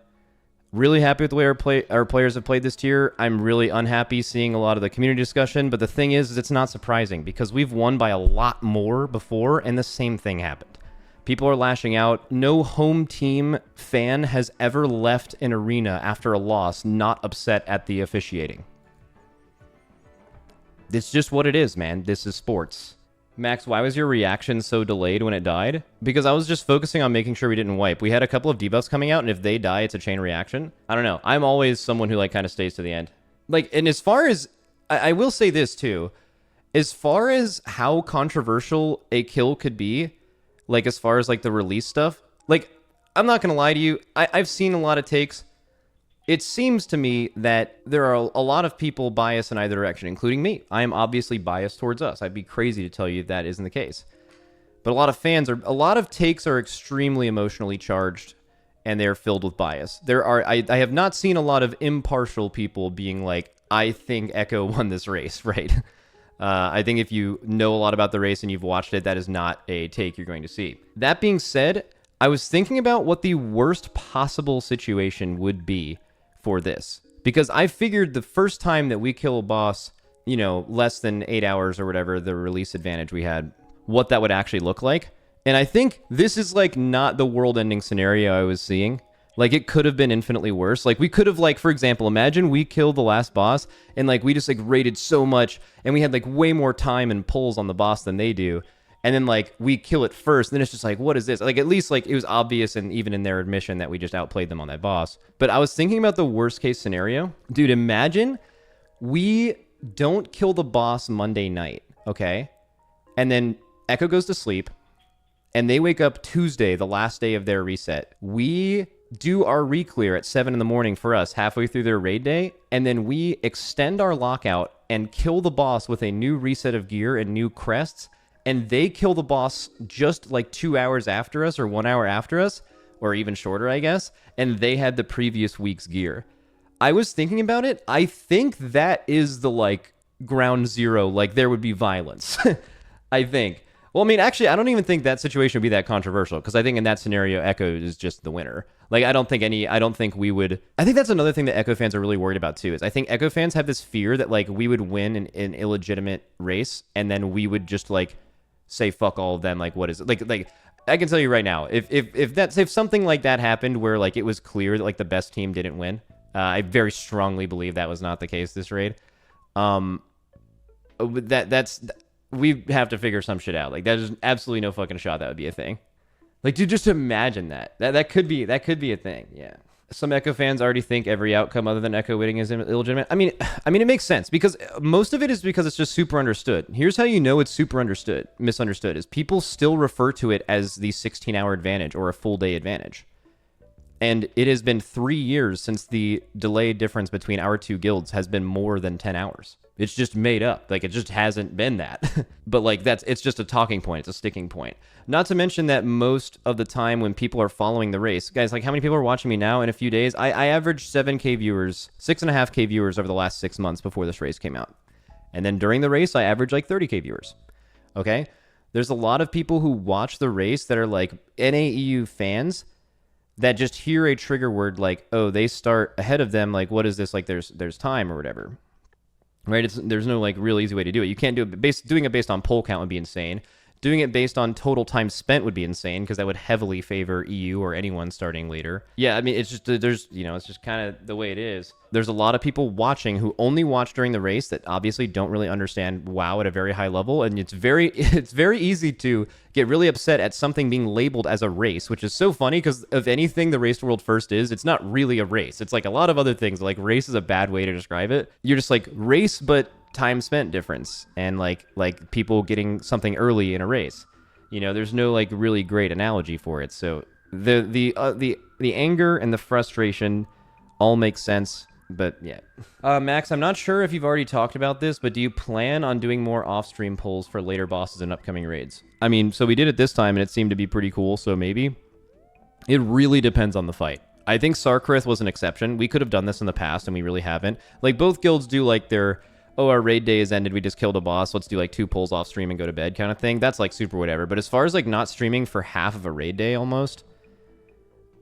really happy with the way our players have played this tier. I'm really unhappy seeing a lot of the community discussion, but the thing is it's not surprising, because we've won by a lot more before, and the same thing happened. People are lashing out. No home team fan has ever left an arena after a loss not upset at the officiating. It's just what it is, man. This is sports. Max, why was your reaction so delayed when it died? Because I was just focusing on making sure we didn't wipe. We had a couple of debuffs coming out, and if they die, it's a chain reaction. I don't know. I'm always someone who like kind of stays to the end. Like, and as far as I will say this too, as far as how controversial a kill could be, like as far as like the release stuff, like I'm not gonna lie to you, I've seen a lot of takes. It seems to me that there are a lot of people biased in either direction, including me. I am obviously biased towards us. I'd be crazy to tell you that isn't the case. But a lot of takes are extremely emotionally charged, and they're filled with bias. I have not seen a lot of impartial people being like, I think Echo won this race, right? I think if you know a lot about the race and you've watched it, that is not a take you're going to see. That being said, I was thinking about what the worst possible situation would be for this, because I figured the first time that we kill a boss, you know, less than 8 hours or whatever the release advantage we had, what that would actually look like. And I think this is like not the world-ending scenario I was seeing. Like, it could have been infinitely worse. Like, we could have, like, for example, imagine we killed the last boss and like we just like raided so much and we had like way more time and pulls on the boss than they do. And then like we kill it first, and then it's just like, what is this? Like, at least like it was obvious, and even in their admission, that we just outplayed them on that boss. But I was thinking about the worst case scenario. Dude, imagine we don't kill the boss Monday night, okay? And then Echo goes to sleep, and they wake up Tuesday, the last day of their reset. We do our re-clear at 7 in the morning for us, halfway through their raid day, and then we extend our lockout and kill the boss with a new reset of gear and new crests. And they kill the boss just like 2 hours after us, or 1 hour after us, or even shorter, I guess. And they had the previous week's gear. I was thinking about it. I think that is the like ground zero. Like, there would be violence. I think. Well, I mean, actually, I don't even think that situation would be that controversial, because I think in that scenario, Echo is just the winner. Like, I think that's another thing that Echo fans are really worried about too, is I think Echo fans have this fear that like we would win an illegitimate race, and then we would just like say fuck all of them. Like, what is it? Like I can tell you right now, if something like that happened where like it was clear that like the best team didn't win, I very strongly believe that was not the case this raid. We have to figure some shit out. Like, there's absolutely no fucking shot that would be a thing. Like, dude, just imagine that. That could be a thing. Yeah. Some Echo fans already think every outcome other than Echo winning is illegitimate. I mean, it makes sense, because most of it is because it's just super understood. Here's how you know it's super misunderstood, is people still refer to it as the 16-hour advantage or a full day advantage. And it has been 3 years since the delay difference between our two guilds has been more than 10 hours. It's just made up. Like, it just hasn't been that. But like, it's just a talking point. It's a sticking point. Not to mention that most of the time when people are following the race, guys, like, how many people are watching me now in a few days? I averaged 7K viewers, 6.5K viewers over the last 6 months before this race came out. And then during the race, I averaged like 30K viewers. Okay? There's a lot of people who watch the race that are like NAEU fans that just hear a trigger word like, oh, they start ahead of them. Like, what is this? Like, there's time or whatever. Right? There's no like real easy way to do it. You can't do it doing it based on poll count would be insane. Doing it based on total time spent would be insane, because that would heavily favor EU or anyone starting later. Yeah, I mean, it's just, it's just kind of the way it is. There's a lot of people watching who only watch during the race that obviously don't really understand WoW at a very high level, and it's very easy to get really upset at something being labeled as a race, which is so funny, because if anything the Race to World First is, it's not really a race. It's like a lot of other things. Like, race is a bad way to describe it. You're just like, race, but time spent difference, and like people getting something early in a race. You know, there's no like really great analogy for it. So the anger and the frustration all make sense. But yeah, Max, I'm not sure if you've already talked about this, but do you plan on doing more off-stream polls for later bosses and upcoming raids? I mean, so we did it this time and it seemed to be pretty cool, so maybe. It really depends on the fight. I think Sarkareth was an exception. We could have done this in the past and we really haven't. Like, both guilds do like their, oh, our raid day is ended, we just killed a boss, let's do like 2 polls off stream and go to bed kind of thing. That's like super whatever. But as far as like not streaming for half of a raid day almost,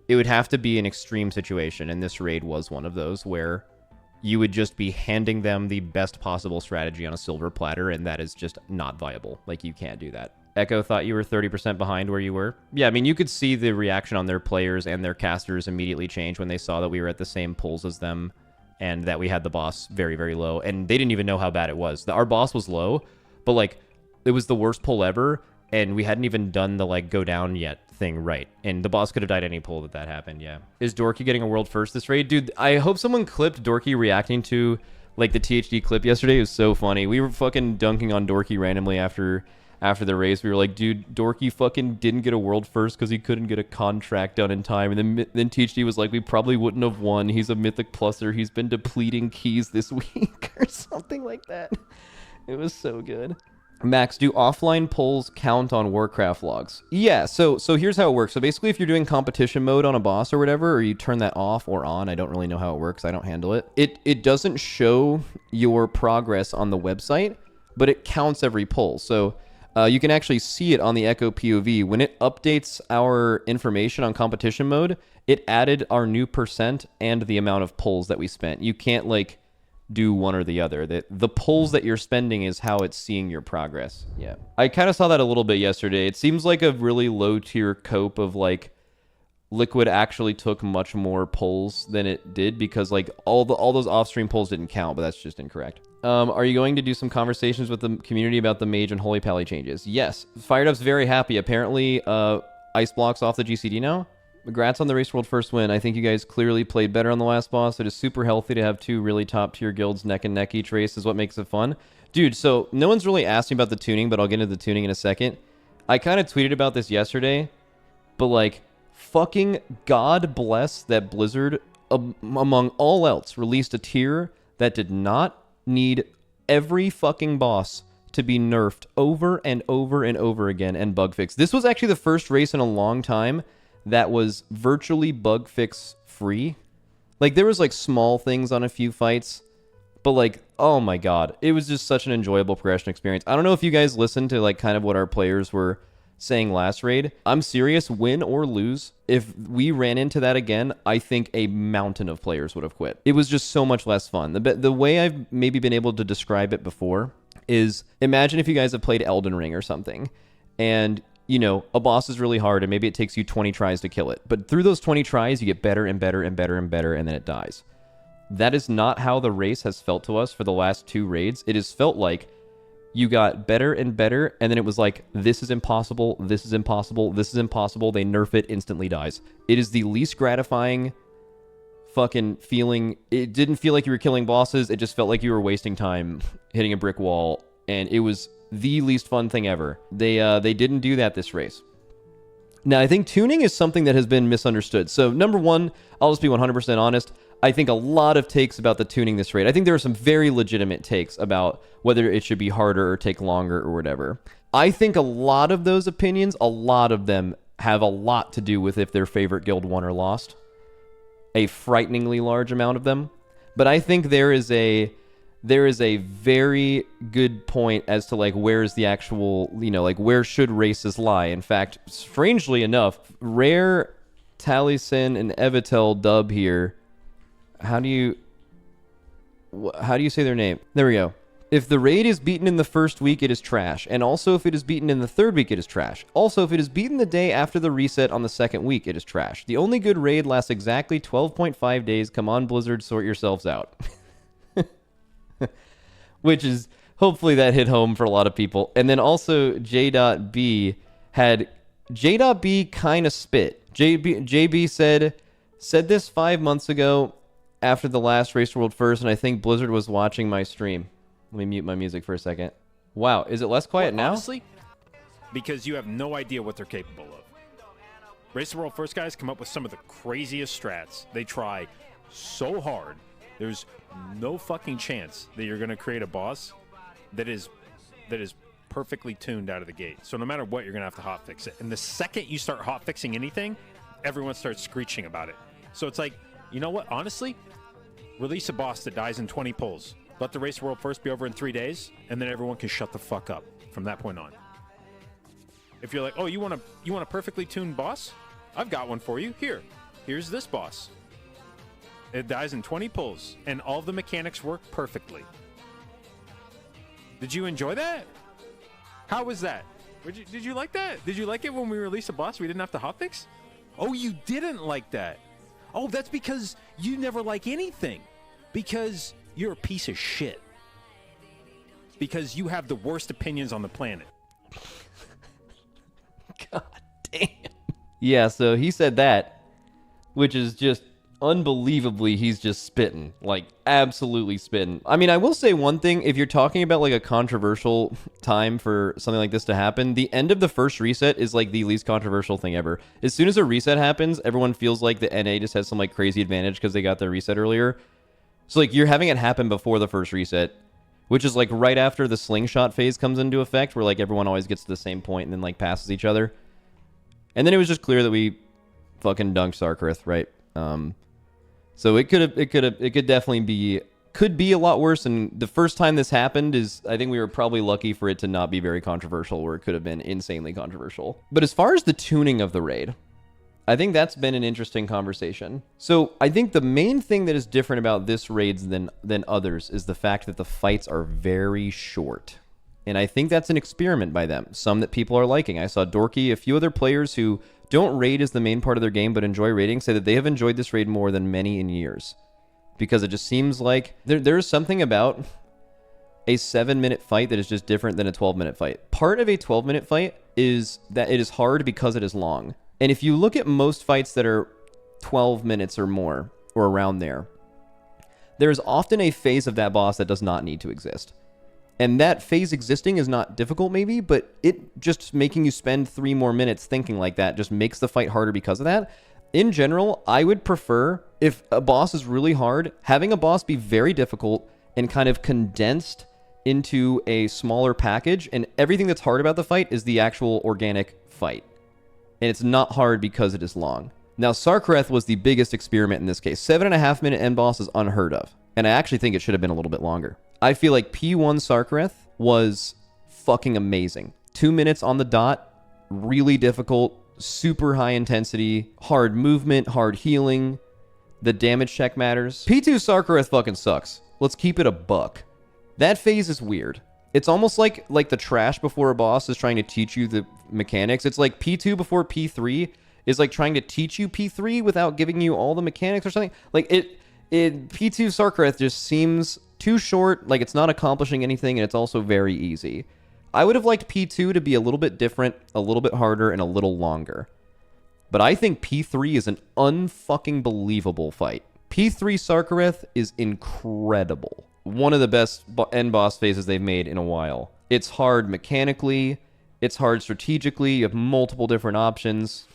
it would have to be an extreme situation, and this raid was one of those where you would just be handing them the best possible strategy on a silver platter, and that is just not viable. Like, you can't do that. Echo thought you were 30% behind where you were. Yeah, I mean, you could see the reaction on their players and their casters immediately change when they saw that we were at the same pulls as them, and that we had the boss very, very low, and they didn't even know how bad it was. Our boss was low, but like, it was the worst pull ever, and we hadn't even done the like go down yet thing right, and the boss could have died any pull that happened. Yeah. Is Dorky getting a world first this raid? Dude, I hope someone clipped Dorky reacting to like the THD clip yesterday was so funny. We were fucking dunking on Dorky randomly after the race. We were like, dude, Dorky fucking didn't get a world first because he couldn't get a contract done in time. And then THD was like, we probably wouldn't have won. He's a mythic pluser. He's been depleting keys this week or something like that. It was so good. Max, do offline polls count on Warcraft logs? Yeah, so here's how it works. So basically, if you're doing competition mode on a boss or whatever, or you turn that off or on, I don't really know how it works. I don't handle it. It doesn't show your progress on the website, but it counts every poll. So you can actually see it on the Echo POV. When it updates our information on competition mode, it added our new percent and the amount of polls that we spent. You can't like do one or the other. The polls that you're spending is how it's seeing your progress. Yeah. I kind of saw that a little bit yesterday. It seems like a really low tier cope of like Liquid actually took much more polls than it did because like all those off-stream polls didn't count, but that's just incorrect. Are you going to do some conversations with the community about the Mage and Holy Pally changes? Yes. Fired Up's very happy. Apparently, Ice Block's off the GCD now. Congrats on the Race World first win. I think you guys clearly played better on the last boss. It is super healthy to have two really top-tier guilds neck and neck each race is what makes it fun. Dude, so no one's really asked me about the tuning, but I'll get into the tuning in a second. I kind of tweeted about this yesterday, but like, fucking God bless that Blizzard, among all else, released a tier that did not need every fucking boss to be nerfed over and over and over again and bug fixed. This was actually the first race in a long time that was virtually bug fix free. Like there was like small things on a few fights, but like, oh my God, it was just such an enjoyable progression experience. I don't know if you guys listened to like kind of what our players were saying last raid. I'm serious, win or lose, if we ran into that again, I think a mountain of players would have quit. It was just so much less fun. The way I've maybe been able to describe it before is imagine if you guys have played Elden Ring or something and you know, a boss is really hard and maybe it takes you 20 tries to kill it. But through those 20 tries, you get better and better and better and better, and then it dies. That is not how the race has felt to us for the last two raids. It has felt like you got better and better, and then it was like, this is impossible, this is impossible, this is impossible. They nerf it, instantly dies. It is the least gratifying fucking feeling. It didn't feel like you were killing bosses. It just felt like you were wasting time hitting a brick wall, and it was the least fun thing ever. They didn't do that this race. Now, I think tuning is something that has been misunderstood. So, number one, I'll just be 100% honest. I think a lot of takes about the tuning this raid. I think there are some very legitimate takes about whether it should be harder or take longer or whatever. I think a lot of those opinions, a lot of them have a lot to do with if their favorite guild won or lost. A frighteningly large amount of them. But I think there is a very good point as to like where's the actual, you know, like where should races lie. In fact, strangely enough, Rare, Taliesin, and Evitel dub here. How do you say their name? There we go. If the raid is beaten in the first week, it is trash. And also if it is beaten in the third week, it is trash. Also, if it is beaten the day after the reset on the second week, it is trash. The only good raid lasts exactly 12.5 days. Come on, Blizzard, sort yourselves out. Which is, hopefully that hit home for a lot of people. And then also J.B had, J.B kind of spit. JB said this 5 months ago after the last Race World first, and I think Blizzard was watching my stream. Let me mute my music for a second. Wow, is it less quiet now? Honestly, because you have no idea what they're capable of. Race World first guys come up with some of the craziest strats. They try so hard. There's no fucking chance that you're going to create a boss that is perfectly tuned out of the gate. So no matter what, you're going to have to hotfix it. And the second you start hotfixing anything, everyone starts screeching about it. So it's like, you know what? Honestly, release a boss that dies in 20 pulls. Let the Race World first be over in 3 days, and then everyone can shut the fuck up from that point on. If you're like, oh, you want a perfectly tuned boss? I've got one for you. Here's this boss. It dies in 20 pulls, and all the mechanics work perfectly. Did you enjoy that? How was that? Did you like that? Did you like it when we released a boss we didn't have to hotfix? Oh, you didn't like that. Oh, that's because you never like anything. Because you're a piece of shit. Because you have the worst opinions on the planet. God damn. Yeah, so he said that, which is just unbelievably, he's just spitting. Like, absolutely spitting. I mean, I will say one thing. If you're talking about, like, a controversial time for something like this to happen, the end of the first reset is, like, the least controversial thing ever. As soon as a reset happens, everyone feels like the NA just has some, like, crazy advantage because they got their reset earlier. So, like, you're having it happen before the first reset, which is, like, right after the Slingshot phase comes into effect, where, like, everyone always gets to the same point and then, like, passes each other. And then it was just clear that we fucking dunked Sarkareth, right? So it could definitely could be a lot worse. And the first time this happened is, I think we were probably lucky for it to not be very controversial, where it could have been insanely controversial. But as far as the tuning of the raid, I think that's been an interesting conversation. So I think the main thing that is different about this raids than others is the fact that the fights are very short. And I think that's an experiment by them, some that people are liking. I saw Dorky, a few other players who don't raid as the main part of their game but enjoy raiding, say that they have enjoyed this raid more than many in years. Because it just seems like there's something about a 7-minute fight that is just different than a 12-minute fight. Part of a 12-minute fight is that it is hard because it is long. And if you look at most fights that are 12 minutes or more, or around there, there's often a phase of that boss that does not need to exist. And that phase existing is not difficult maybe, but it just making you spend 3 more minutes thinking like that just makes the fight harder because of that. In general, I would prefer, if a boss is really hard, having a boss be very difficult and kind of condensed into a smaller package, and everything that's hard about the fight is the actual organic fight. And it's not hard because it is long. Now, Sarkareth was the biggest experiment in this case. 7.5-minute end boss is unheard of. And I actually think it should have been a little bit longer. I feel like P1 Sarkareth was fucking amazing. 2 minutes on the dot, really difficult, super high intensity, hard movement, hard healing. The damage check matters. P2 Sarkareth fucking sucks. Let's keep it a buck. That phase is weird. It's almost like the trash before a boss is trying to teach you the mechanics. It's like P2 before P3 is like trying to teach you P3 without giving you all the mechanics or something. Like P2 Sarkareth just seems too short, like it's not accomplishing anything, and it's also very easy. I would have liked P2 to be a little bit different, a little bit harder, and a little longer. But I think P3 is an unfucking believable fight. P3 Sarkareth is incredible. One of the best end boss phases they've made in a while. It's hard mechanically, it's hard strategically, you have multiple different options,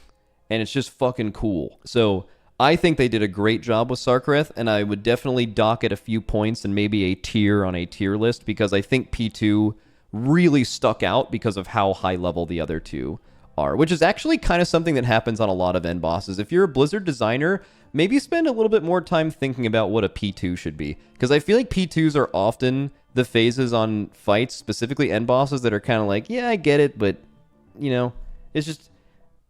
and it's just fucking cool. So I think they did a great job with Sarkareth, and I would definitely dock it a few points and maybe a tier on a tier list, because I think P2 really stuck out because of how high level the other two are, which is actually kind of something that happens on a lot of end bosses. If you're a Blizzard designer, maybe spend a little bit more time thinking about what a P2 should be, because I feel like P2s are often the phases on fights, specifically end bosses, that are kind of like, yeah, I get it, but, you know, it's just,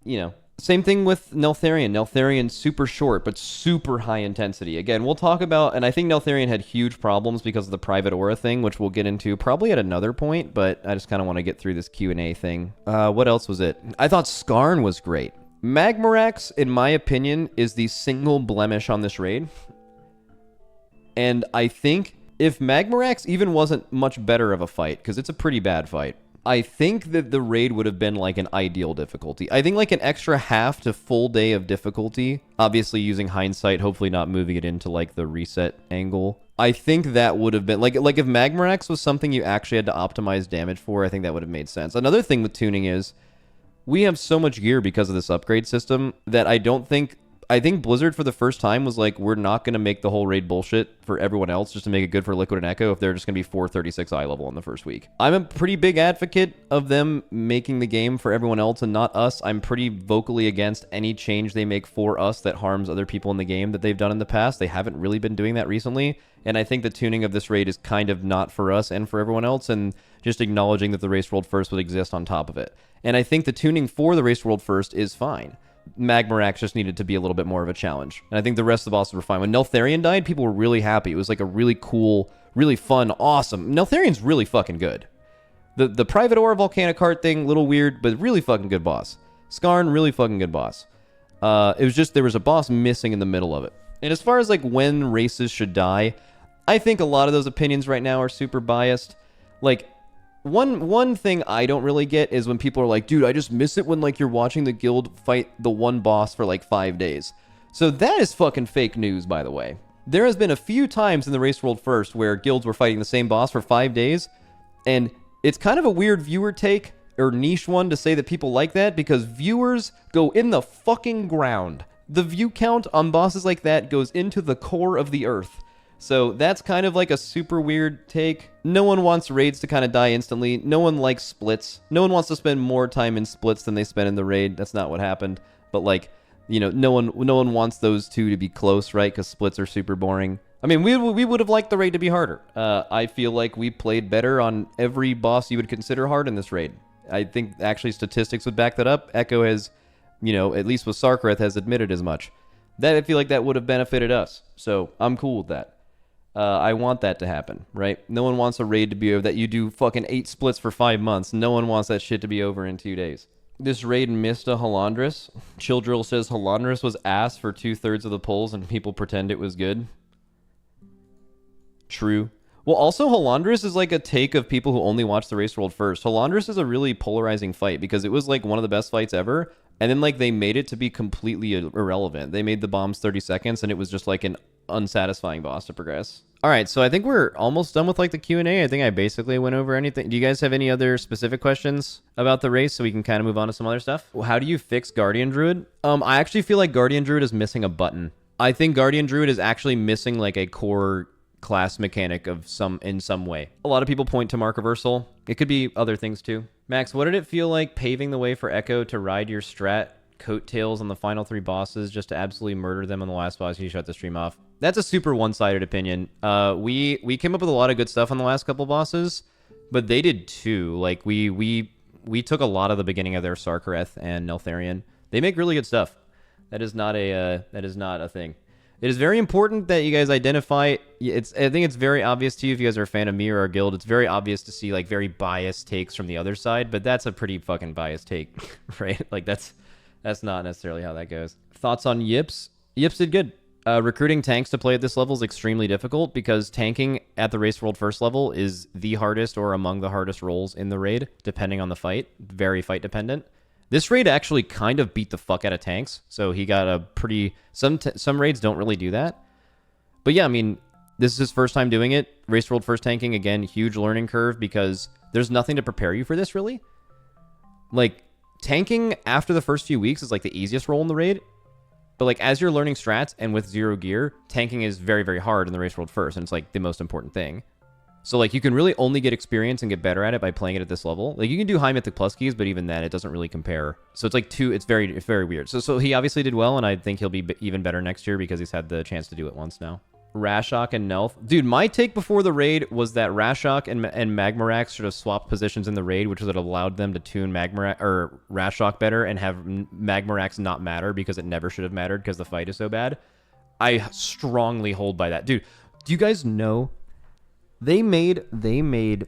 you know. Same thing with Neltharion. Neltharion's super short, but super high intensity. Again, we'll talk about, and I think Neltharion had huge problems because of the private aura thing, which we'll get into probably at another point, but I just kind of want to get through this Q&A thing. What else was it? I thought Skarn was great. Magmarax, in my opinion, is the single blemish on this raid. And I think if Magmarax even wasn't much better of a fight, because it's a pretty bad fight, I think that the raid would have been like an ideal difficulty. I think like an extra half to full day of difficulty, obviously using hindsight, hopefully not moving it into like the reset angle. I think that would have been like if Magmarax was something you actually had to optimize damage for, I think that would have made sense. Another thing with tuning is we have so much gear because of this upgrade system that I think Blizzard for the first time was like, we're not going to make the whole raid bullshit for everyone else just to make it good for Liquid and Echo if they're just going to be 436 eye level in the first week. I'm a pretty big advocate of them making the game for everyone else and not us. I'm pretty vocally against any change they make for us that harms other people in the game that they've done in the past. They haven't really been doing that recently, and I think the tuning of this raid is kind of not for us and for everyone else, and just acknowledging that the Race World First would exist on top of it. And I think the tuning for the Race World First is fine. Magmarax just needed to be a little bit more of a challenge. And I think the rest of the bosses were fine. When Neltharion died, people were really happy. It was like a really cool, really fun, awesome. Neltharion's really fucking good. The Private Aura Volcanic Heart thing, little weird, but really fucking good boss. Skarn, really fucking good boss. It was just, there was a boss missing in the middle of it. And as far as like when races should die, I think a lot of those opinions right now are super biased. Like, One thing I don't really get is when people are like, dude, I just miss it when like you're watching the guild fight the one boss for like 5 days. So that is fucking fake news, by the way. There has been a few times in the Race World First where guilds were fighting the same boss for 5 days, and it's kind of a weird viewer take, or niche one, to say that people like that, because viewers go in the fucking ground. The view count on bosses like that goes into the core of the earth. So that's kind of like a super weird take. No one wants raids to kind of die instantly. No one likes splits. No one wants to spend more time in splits than they spend in the raid. That's not what happened. But like, you know, no one wants those two to be close, right? Because splits are super boring. I mean, we would have liked the raid to be harder. I feel like we played better on every boss you would consider hard in this raid. I think actually statistics would back that up. Echo has, you know, at least with Sarkareth, has admitted as much. That I feel like that would have benefited us. So I'm cool with that. I want that to happen, right? No one wants a raid to be over that you do fucking 8 splits for 5 months. No one wants that shit to be over in 2 days. This raid missed a Halandris. Childrill says Halandris was ass for 2/3 of the polls and people pretend it was good. True. Well, also Halandris is like a take of people who only watch the Race World First. Halandris is a really polarizing fight because it was like one of the best fights ever. And then like they made it to be completely irrelevant. They made the bombs 30 seconds and it was just like an unsatisfying boss to progress. All right, so I think we're almost done with like the Q&A. I think I basically went over anything. Do you guys have any other specific questions about the race so we can kind of move on to some other stuff? How do you fix Guardian Druid? I actually feel like Guardian Druid is missing a button. I think Guardian Druid is actually missing like a core class mechanic of in some way. A lot of people point to Mark Reversal. It could be other things too. Max, what did it feel like paving the way for Echo to ride your strat coattails on the final 3 bosses just to absolutely murder them on the last boss? You shut the stream off. That's a super one-sided opinion. We came up with a lot of good stuff on the last couple bosses, but they did too. Like we took a lot of the beginning of their Sarkareth and Neltharion. They make really good stuff. That is not a thing. It is very important that you guys identify. I think it's very obvious to you if you guys are a fan of me or our guild. It's very obvious to see like very biased takes from the other side, but that's a pretty fucking biased take, right? Like that's not necessarily how that goes. Thoughts on Yipz? Yipz did good. Recruiting tanks to play at this level is extremely difficult because tanking at the Race World First level is the hardest or among the hardest roles in the raid, depending on the fight. Very fight dependent. This raid actually kind of beat the fuck out of tanks, so he got a pretty... Some raids don't really do that. But yeah, I mean, this is his first time doing it. Race World First tanking, again, huge learning curve because there's nothing to prepare you for this, really. Like, tanking after the first few weeks is like the easiest role in the raid. But like, as you're learning strats and with 0 gear, tanking is very, very hard in the Race World First, and it's like the most important thing. So like you can really only get experience and get better at it by playing it at this level. Like you can do high mythic plus keys, but even then it doesn't really compare. So it's like it's very weird. So he obviously did well, and I think he'll be even better next year because he's had the chance to do it once now. Rashok and Nelth. Dude, my take before the raid was that Rashok and Magmarax should have swapped positions in the raid, which would have allowed them to tune Rashok better and have Magmarax not matter because it never should have mattered because the fight is so bad. I strongly hold by that. Dude, do you guys know they made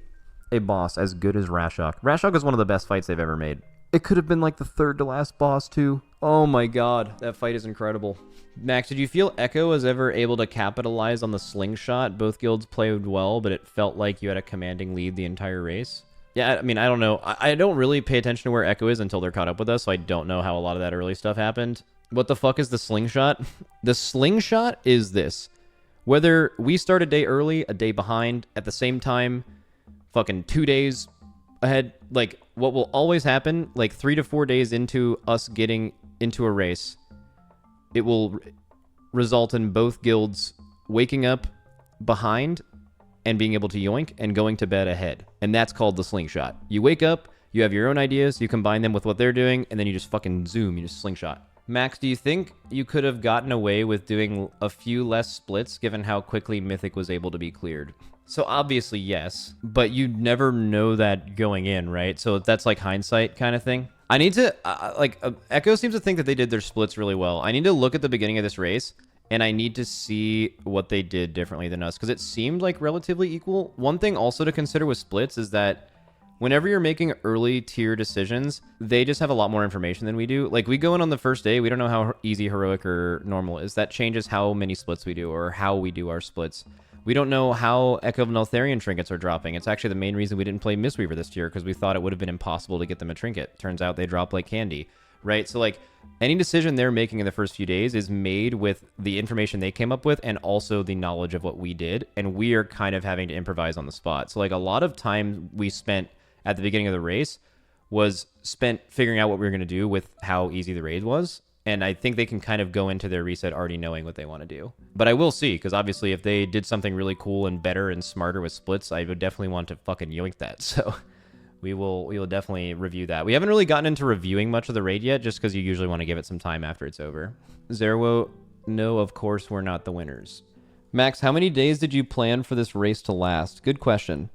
a boss as good as Rashok? Rashok is one of the best fights they've ever made. It could have been like the 3rd to last boss too. Oh my god, that fight is incredible. Max, did you feel Echo was ever able to capitalize on the Slingshot? Both guilds played well, but it felt like you had a commanding lead the entire race. Yeah, I mean, I don't know. I don't really pay attention to where Echo is until they're caught up with us, so I don't know how a lot of that early stuff happened. What the fuck is the Slingshot? The Slingshot is this. Whether we start a day early, a day behind, at the same time, fucking 2 days ahead, like, what will always happen, like 3 to 4 days into us getting into a race, it will result in both guilds waking up behind and being able to yoink and going to bed ahead. And that's called the Slingshot. You wake up, you have your own ideas, you combine them with what they're doing, and then you just fucking zoom, you just Slingshot. Max, do you think you could have gotten away with doing a few less splits given how quickly Mythic was able to be cleared? So obviously yes, but you never know that going in, right? So that's like hindsight kind of thing. I need to, Echo seems to think that they did their splits really well. I need to look at the beginning of this race, and I need to see what they did differently than us, because it seemed like relatively equal. One thing also to consider with splits is that whenever you're making early tier decisions, they just have a lot more information than we do. Like, we go in on the first day, we don't know how easy heroic or normal is. That changes how many splits we do or how we do our splits. We don't know how Echo of Neltharion trinkets are dropping. It's actually the main reason we didn't play Mistweaver this tier, because we thought it would have been impossible to get them a trinket. Turns out they drop like candy. right? So like any decision they're making in the first few days is made with the information they came up with and also the knowledge of what we did, and we are kind of having to improvise on the spot. So like a lot of time we spent at the beginning of the race was spent figuring out what we were going to do with how easy the raid was. And I think they can kind of go into their reset already knowing what they want to do. But I will see, because obviously if they did something really cool and better and smarter with splits, I would definitely want to fucking yoink that. So we will definitely review that. We haven't really gotten into reviewing much of the raid yet, just because you usually want to give it some time after it's over. Zerwo, no, of course we're not the winners. Max, how many days did you plan for this race to last? Good question.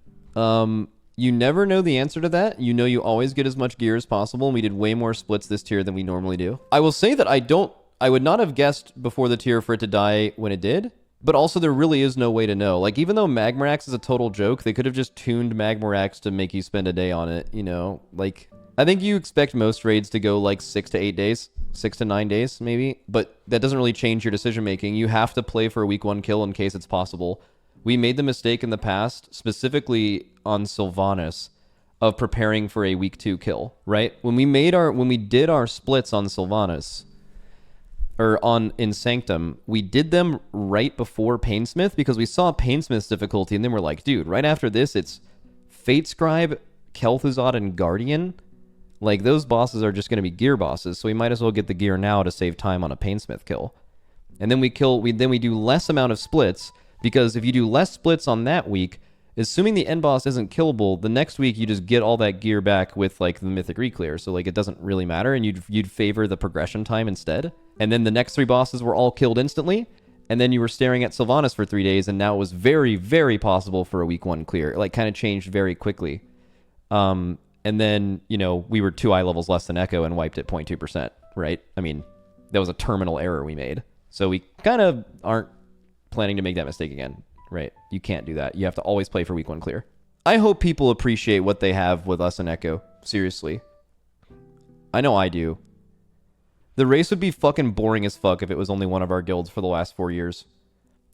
You never know the answer to that. You know you always get as much gear as possible, and we did way more splits this tier than we normally do. I will say that I would not have guessed before the tier for it to die when it did, but also there really is no way to know. Like, even though Magmorax is a total joke, they could have just tuned Magmorax to make you spend a day on it, you know? Like, I think you expect most raids to go like 6 to 8 days, 6 to 9 days maybe, but that doesn't really change your decision making. You have to play for a week 1 kill in case it's possible. We made the mistake in the past, specifically on Sylvanas, of preparing for a week 2 kill, right? When we did our splits on Sylvanas, or in Sanctum, we did them right before Painsmith because we saw Painsmith's difficulty, and then we're like, dude, right after this, it's Fate Scribe, Kel'Thuzad, and Guardian. Like, those bosses are just going to be gear bosses, so we might as well get the gear now to save time on a Painsmith kill. And then we do less amount of splits, because if you do less splits on that week, assuming the end boss isn't killable, the next week you just get all that gear back with like the Mythic Reclear, so like it doesn't really matter, and you'd favor the progression time instead. And then the next 3 bosses were all killed instantly, and then you were staring at Sylvanas for 3 days, and now it was very, very possible for a week 1 clear. It like kind of changed very quickly. And then, you know, we were 2 eye levels less than Echo and wiped at 0.2%, right? I mean, that was a terminal error we made. So we kind of aren't planning to make that mistake again, right? You can't do that. You have to always play for week 1 clear. I hope people appreciate what they have with us and Echo. Seriously. I know I do. The race would be fucking boring as fuck if it was only one of our guilds for the last 4 years.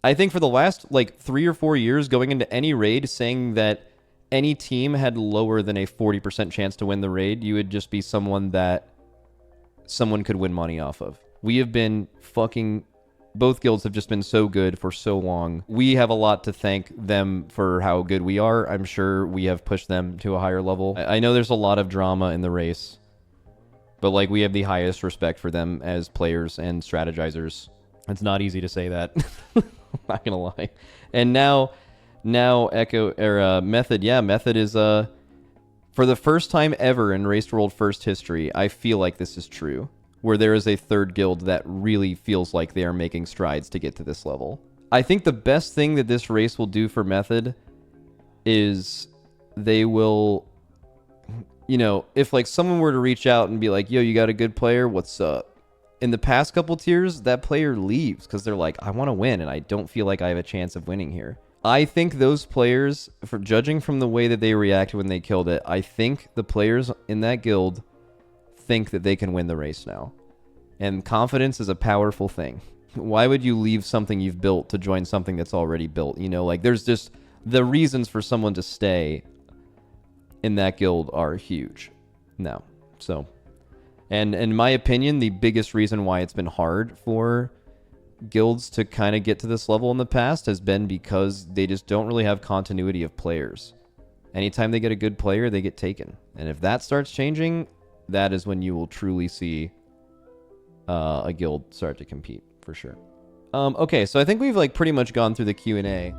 I think for the last, like, 3 or 4 years, going into any raid, saying that any team had lower than a 40% chance to win the raid, you would just be someone that someone could win money off of. We have been fucking... Both guilds have just been so good for so long. We have a lot to thank them for how good we are. I'm sure we have pushed them to a higher level. I know there's a lot of drama in the race, but like we have the highest respect for them as players and strategizers. It's not easy to say that. I'm not gonna lie. And now Echo or Method, yeah, Method is for the first time ever in Race World First history, I feel like this is true, where there is a third guild that really feels like they are making strides to get to this level. I think the best thing that this race will do for Method is they will, you know, if like someone were to reach out and be like, yo, you got a good player, what's up? In the past couple tiers, that player leaves because they're like, I want to win and I don't feel like I have a chance of winning here. I think those players, for judging from the way that they reacted when they killed it, I think the players in that guild think that they can win the race now. And confidence is a powerful thing. Why would you leave something you've built to join something that's already built? You know, like there's just the reasons for someone to stay in that guild are huge now. So, and in my opinion, the biggest reason why it's been hard for guilds to kind of get to this level in the past has been because they just don't really have continuity of players. Anytime they get a good player, they get taken. And if that starts changing, that is when you will truly see a guild start to compete, for sure. Okay, so I think we've like pretty much gone through the Q&A.